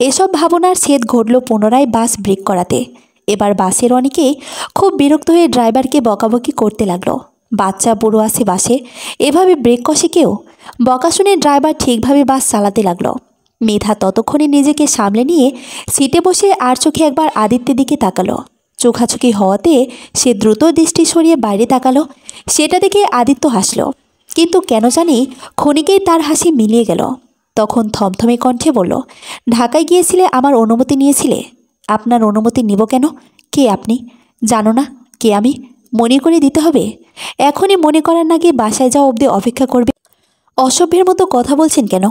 এসব ভাবনার ছেদ ঘটল পুনরায় বাস ব্রেক করাতে। এবার বাসের অনেকেই খুব বিরক্ত হয়ে ড্রাইভারকে বকাবকি করতে লাগলো। বাচ্চা বুড়ো আছে বাসে, এভাবে ব্রেক কষে কেউ? বকা শুনে ড্রাইভার ঠিকভাবে বাস চালাতে লাগলো। মেধা ততক্ষণে নিজেকে সামলে নিয়ে সিটে বসে আর চোখে একবার আদিত্যের দিকে তাকালো। চোখাচোখি হওয়াতে সে দ্রুত দৃষ্টি সরিয়ে বাইরে তাকালো। সেটা দেখে আদিত্য হাসল, কিন্তু কেন জানি ক্ষণিকেই তার হাসি মিলিয়ে গেল। তখন থমথমে কণ্ঠে বলল, ঢাকায় গিয়েছিলে, আমার অনুমতি নিয়েছিলে? আপনার অনুমতি নিব কেন? কে আপনি? জানো না কে আমি? মনে করে দিতে হবে? এখনই মনে করার না গিয়ে বাসায় যাওয়া অবধি অপেক্ষা করবে? অসভ্যের মতো কথা বলছেন কেন?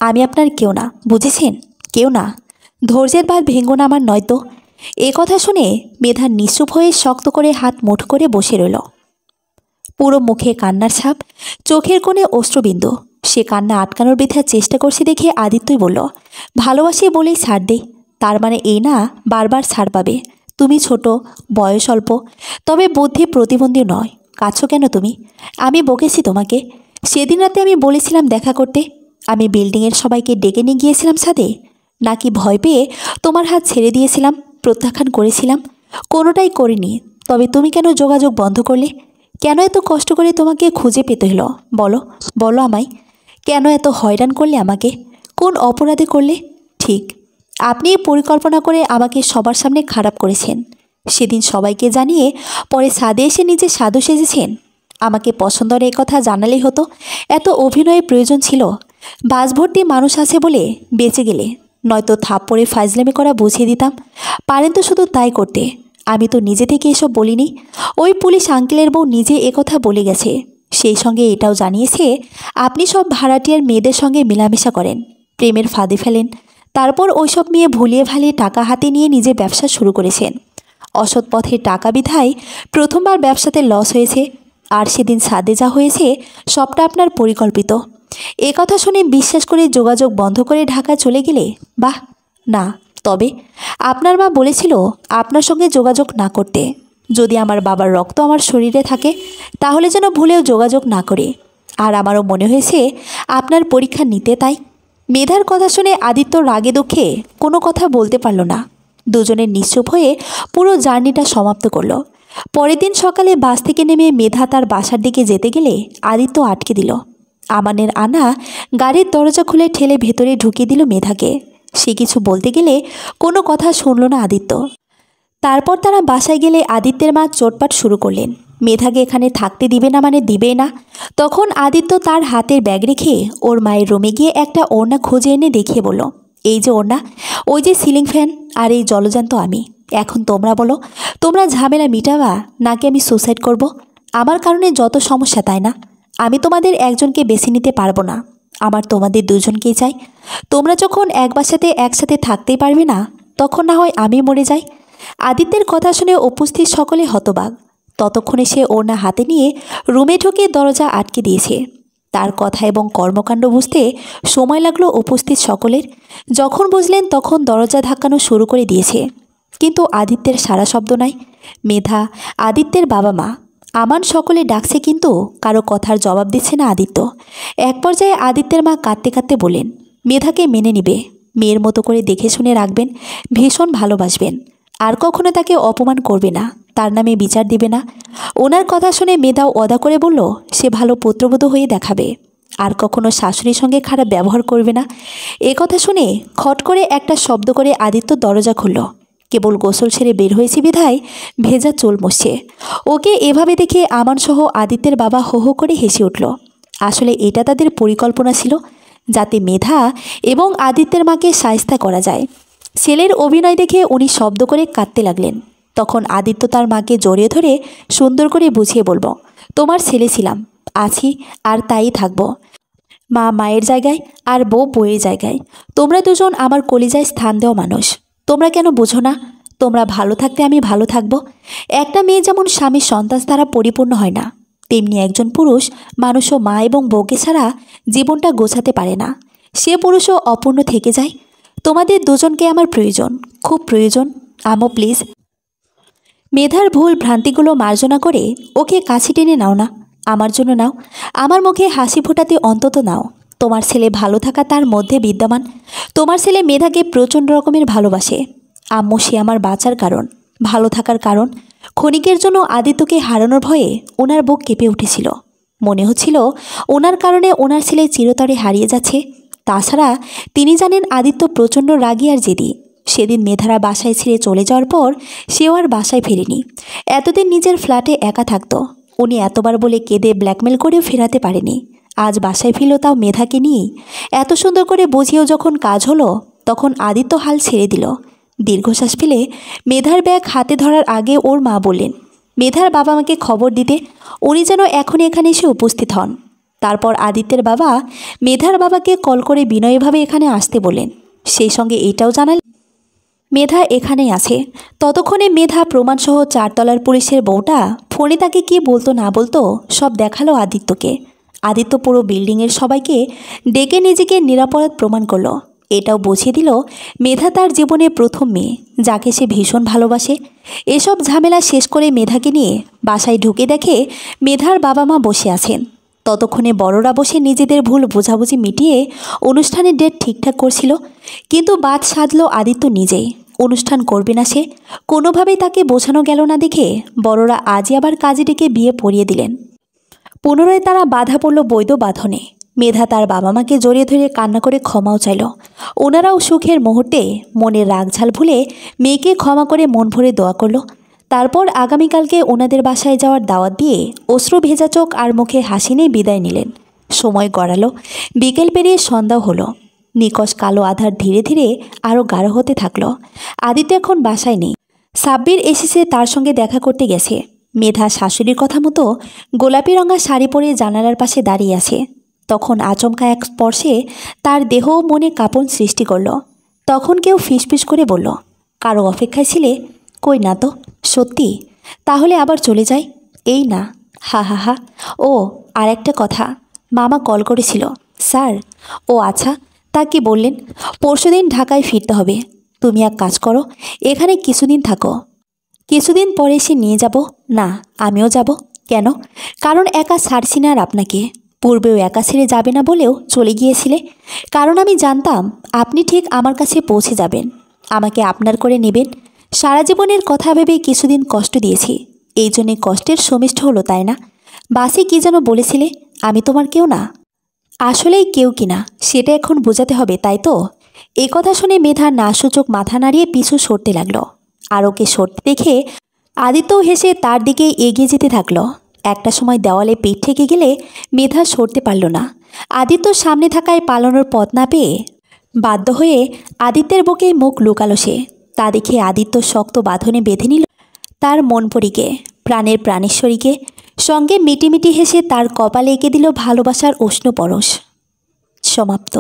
আমি আপনার কেউ না, বুঝেছেন? কেউ না। ধৈর্যের বাঁধ ভেঙ্গো না আমার, নয়তো। এ কথা শুনে মেধা নিশ্চুপ হয়ে শক্ত করে হাত মুঠো করে বসে রইল। পুরো মুখে কান্নার ছাপ, চোখের কোণে অশ্রুবিন্দু। সে কান্না আটকানোর বৃথা চেষ্টা করছে দেখে আদিত্যই বলল, ভালোবাসি বলেই ছাড় দেই। তার মানে এই না বারবার ছাড় পাবে? তুমি ছোট, বয়স অল্প, তবে বুদ্ধি প্রতিবন্ধী নয়। কাছো কেন তুমি? আমি বকেছি তোমাকে? সেদিন রাতে আমি বলেছিলাম দেখা করতে। আমি বিল্ডিংয়ের সবাইকে ডেকে নিয়ে গিয়েছিলাম ছাদে, নাকি ভয় পেয়ে তোমার হাত ছেড়ে দিয়েছিলাম, প্রত্যাখ্যান করেছিলাম? কোনোটাই করিনি। তবে তুমি কেন যোগাযোগ বন্ধ করলে? কেন এত কষ্ট করে তোমাকে খুঁজে পেতে হলো? বলো বলো আমায়, কেন এত হয়রান করলে আমাকে? কোন অপরাধে করলে? ঠিক, আপনি পরিকল্পনা করে আমাকে সবার সামনে খারাপ করেছেন। সেদিন সবাইকে জানিয়ে পরে ছাদে এসে নিজে সাধু সেজেছেন। আমাকে পছন্দের এ কথা জানালেই হতো। এত অভিনয়ের প্রয়োজন ছিল? বাস ভর্তি মানুষ আছে বলে বেঁচে গেলে, নয়তো থাপ্পড়ে ফাজলামি করা বুঝিয়ে দিতাম। পারেন তো শুধু তাই করতে। আমি তো নিজে থেকে এসব বলিনি। ওই পুলিশ আঙ্কেলের বউ নিজে একথা বলে গেছে। সেই সঙ্গে এটাও জানিয়েছে আপনি সব ভাড়াটিয়ার মেয়েদের সঙ্গে মেলামেশা করেন, প্রেমের ফাঁদে ফেলেন। তারপর ওইসব মেয়ে ভুলিয়ে ভালিয়ে টাকা হাতে নিয়ে নিজের ব্যবসা শুরু করেছেন। অসৎ পথে টাকা বিধায় প্রথমবার ব্যবসাতে লস হয়েছে। আর সেদিন ছাদে যা হয়েছে সবটা আপনার পরিকল্পিত। এ কথা শুনে বিশ্বাস করে যোগাযোগ বন্ধ করে ঢাকা চলে গেলে? বাহ, না। তবে আপনার মা বলেছিল আপনার সঙ্গে যোগাযোগ না করতে। যদি আমার বাবার রক্ত আমার শরীরে থাকে তাহলে যেন ভুলেও যোগাযোগ না করে। আর আমারও মনে হয়েছে আপনার পরীক্ষা নিতে, তাই। মেধার কথা শুনে আদিত্য রাগে দুঃখে কোনো কথা বলতে পারল না। দুজনের নিশ্চুপ হয়ে পুরো জার্নিটা সমাপ্ত করলো। পরের দিন সকালে বাস থেকে নেমে মেধা তার বাসার দিকে যেতে গেলে আদিত্য আটকে দিল। আমানের আনা গাড়ির দরজা খুলে ঠেলে ভেতরে ঢুকিয়ে দিল মেধাকে। সে কিছু বলতে গেলে কোনো কথা শুনল না আদিত্য। তারপর তারা বাসায় গেলে আদিত্যের মা চোটপাট শুরু করলেন। মেধাকে এখানে থাকতে দিবে না মানে দিবে না। তখন আদিত্য তার হাতের ব্যাগ রেখে ওর মায়ের রুমে গিয়ে একটা ওড়না খুঁজে এনে দেখিয়ে বলল, এই যে ওড়না, ওই যে সিলিং ফ্যান, আর এই জলজান্ত আমি। এখন তোমরা বলো, তোমরা ঝামেলা মিটাবা নাকি আমি সুসাইড করব? আমার কারণে যত সমস্যা, তাই না? আমি তোমাদের একজনকে বেছে নিতে পারবো না। আমার তোমাদের দুজনকেই চাই। তোমরা যখন এক বাসাতে একসাথে থাকতেই পারবে না, তখন না হয় আমি মরে যাই। আদিত্যের কথা শুনে উপস্থিত সকলে হতবাক। ততক্ষণে সে ওড়না হাতে নিয়ে রুমে ঢুকে দরজা আটকে দিয়েছে। তার কথা এবং কর্মকাণ্ড বুঝতে সময় লাগলো উপস্থিত সকলের। যখন বুঝলেন তখন দরজা ধাক্কানো শুরু করে দিয়েছে। কিন্তু আদিত্যের সারা শব্দ নাই। মেধা, আদিত্যের বাবা মা, আমান সকলে ডাকছে, কিন্তু কারো কথার জবাব দিচ্ছে না আদিত্য। এক পর্যায়ে আদিত্যের মা কাঁদতে কাঁদতে বলেন, মেধাকে মেনে নিবে, মেয়ের মতো করে দেখে শুনে রাখবেন, ভীষণ ভালোবাসবেন। আর কখনো তাকে অপমান করবে না, তার নামে বিচার দিবে না। ওনার কথা শুনে মেধাও অদা করে বলল সে ভালো পুত্রবধূ হয়ে দেখাবে, আর কখনো শাশুড়ির সঙ্গে খারাপ ব্যবহার করবে না। এ কথা শুনে খট করে একটা শব্দ করে আদিত্য দরজা খুলল। কেবল গোসল সেরে বের হয়েছে বিধায় ভেজা চুল মুছছে। ওকে এভাবে দেখে আমান সহ আদিত্যের বাবা হো হো করে হেসে উঠল। আসলে এটা তাদের পরিকল্পনা ছিল, যাতে মেধা এবং আদিত্যের মাকে শায়েস্তা করা যায়। ছেলের অভিনয় দেখে উনি শব্দ করে কাঁদতে লাগলেন। তখন আদিত্য তার মাকে জড়িয়ে ধরে সুন্দর করে বুঝিয়ে বলল, তোমার ছেলে ছিলাম, আছি, আর তাই থাকবো। মা মায়ের জায়গায় আর বউ বউয়ের জায়গায়। তোমরা দুজন আমার কলিজায় স্থান দেওয়া মানুষ। তোমরা কেন বুঝো না? তোমরা ভালো থাকতে আমি ভালো থাকবো। একটা মেয়ে যেমন স্বামীর সন্তান দ্বারা পরিপূর্ণ হয় না, তেমনি একজন পুরুষ মানুষও মা এবং বউকে ছাড়া জীবনটা গোছাতে পারে না। সে পুরুষও অপূর্ণ থেকে যায়। তোমাদের দুজনকে আমার প্রয়োজন, খুব প্রয়োজন। আমো প্লিজ। মেধার ভুল ভ্রান্তিগুলো মার্জনা করে ওকে কাছে টেনে নাও না, আমার জন্য নাও। আমার মুখে হাসি ফোটাতে অন্তত নাও। তোমার ছেলে ভালো থাকা তার মধ্যে বিদ্যমান। তোমার ছেলে মেধাকে প্রচণ্ড রকমের ভালোবাসে। আম্মু, সে আমার বাঁচার কারণ, ভালো থাকার কারণ। ক্ষণিকের জন্য আদিত্যকে হারানোর ভয়ে ওনার বুক কেঁপে উঠেছিল। মনে হচ্ছিল ওনার কারণে ওনার ছেলে চিরতরে হারিয়ে যাচ্ছে। তাছাড়া তিনি জানেন আদিত্য প্রচণ্ড রাগী আর জেদি। সেদিন মেধারা বাসায় ছেড়ে চলে যাওয়ার পর সেও আর বাসায় ফেরেনি। এতদিন নিজের ফ্ল্যাটে একা থাকতো। উনি এতবার বলে কেঁদে ব্ল্যাকমেল করেও ফেরাতে পারেনি। আজ বাসায় ফিরল, তাও মেধাকে নিয়েই। এত সুন্দর করে বুঝিয়েও যখন কাজ হলো, তখন আদিত্য হাল ছেড়ে দিল। দীর্ঘশ্বাস ফেলে মেধার ব্যাগ হাতে ধরার আগে ওর মা বললেন মেধার বাবা মাকে খবর দিতে। উনি যেন এখনই এখানে এসে উপস্থিত হন। তারপর আদিত্যের বাবা মেধার বাবাকে কল করে বিনয়ীভাবে এখানে আসতে বলেন। সেই সঙ্গে এটাও জানালেন মেধা এখানেই আছে। ততক্ষণে মেধা প্রমাণসহ 4 তলার পুলিশের বউটা ফোনে তাকে কি বলতো না বলতো সব দেখালো আদিত্যকে। আদিত্য পুরো বিল্ডিংয়ের সবাইকে ডেকে নিজেকে নিরাপরাধ প্রমাণ করলো। এটাও বুঝিয়ে দিল মেধা তার জীবনে প্রথম মেয়ে, যাকে সে ভীষণ ভালোবাসে। এসব ঝামেলা শেষ করে মেধাকে নিয়ে বাসায় ঢুকে দেখে মেধার বাবা মা বসে আছেন। ততক্ষণে বড়রা বসে নিজেদের ভুল বোঝাবুঝি মিটিয়ে অনুষ্ঠানের ডেট ঠিকঠাক করছিল। কিন্তু বাদ সাধল আদিত্য নিজেই। অনুষ্ঠান করবে না সে, কোনোভাবেই তাকে বোঝানো গেল না দেখে বড়রা আজই আবার কাজে ডেকে বিয়ে পড়িয়ে দিলেন। পুনরায় তারা বাধা পড়ল বৈধ বাঁধনে। মেধা তার বাবা মাকে জড়িয়ে ধরে কান্না করে ক্ষমাও চাইল। ওনারাও সুখের মুহূর্তে মনের রাগঝাল ভুলে মেয়েকে ক্ষমা করে মন ভরে দোয়া করল। তারপর আগামীকালকে ওনাদের বাসায় যাওয়ার দাওয়াত দিয়ে অশ্রু ভেজা চোখ আর মুখে হাসি নিয়ে বিদায় নিলেন। সময় গড়ালো, বিকেল পেরিয়ে সন্ধ্যাও হলো। নিকষ কালো আধার ধীরে ধীরে আরও গাঢ় হতে থাকলো। আদিত্য এখন বাসায় নেই। সাব্বির এসেছে তার সঙ্গে দেখা করতে গেছে। মেধা শাশুড়ির কথা মতো গোলাপি রঙা শাড়ি পরে জানালার পাশে দাঁড়িয়ে আছে। তখন আচমকা এক স্পর্শে তার দেহ মনে কাঁপন সৃষ্টি করল। তখন কেউ ফিসফিস করে বলল, কারো অপেক্ষায় ছিলে? কই না তো। সত্যি? তাহলে আবার চলে যাই? এই না। হা হা হা। ও আর একটা কথা, মামা কল করেছিল। স্যার? ও আচ্ছা, তা কি বললেন? পরশুদিন ঢাকায় ফিরতে হবে। তুমি এক কাজ করো, এখানে কিছুদিন থাকো। কিছুদিন পরে এসে নিয়ে যাব। না, আমিও যাব। কেন? কারণ একা ছাড়ছি না আর আপনাকে। পূর্বেও একা ছেড়ে যাবে না বলেও চলে গিয়েছিলে। কারণ আমি জানতাম আপনি ঠিক আমার কাছে পৌঁছে যাবেন, আমাকে আপনার করে নেবেন। সারা জীবনের কথা ভেবে কিছুদিন কষ্ট দিয়েছি, এই জন্যে কষ্টের সমিষ্ট হলো, তাই না? বাসে কি যেন বলেছিলে, আমি তোমার কেউ না। আসলেই কেউ কিনা সেটা এখন বোঝাতে হবে, তাই তো? এ কথা শুনে মেধা নাসূচক মাথা নাড়িয়ে পিছু সরতে লাগলো। আর ওকে সরতে দেখে আদিত্যও হেসে তার দিকে এগিয়ে যেতে থাকলো। একটা সময় দেওয়ালে পিঠ ঠেকে গেলে মেধা সরতে পারল না। আদিত্য সামনে থাকায় পালানোর পথ না পেয়ে বাধ্য হয়ে আদিত্যের বুকে মুখ লুকালো সে। তা দেখে আদিত্য শক্ত বাঁধনে বেঁধে নিল তার মনপরীকে, প্রাণের প্রাণেশ্বরীকে। সঙ্গে মিটিমিটি হেসে তার কপালে এঁকে দিল ভালোবাসার উষ্ণ পরশ। সমাপ্ত।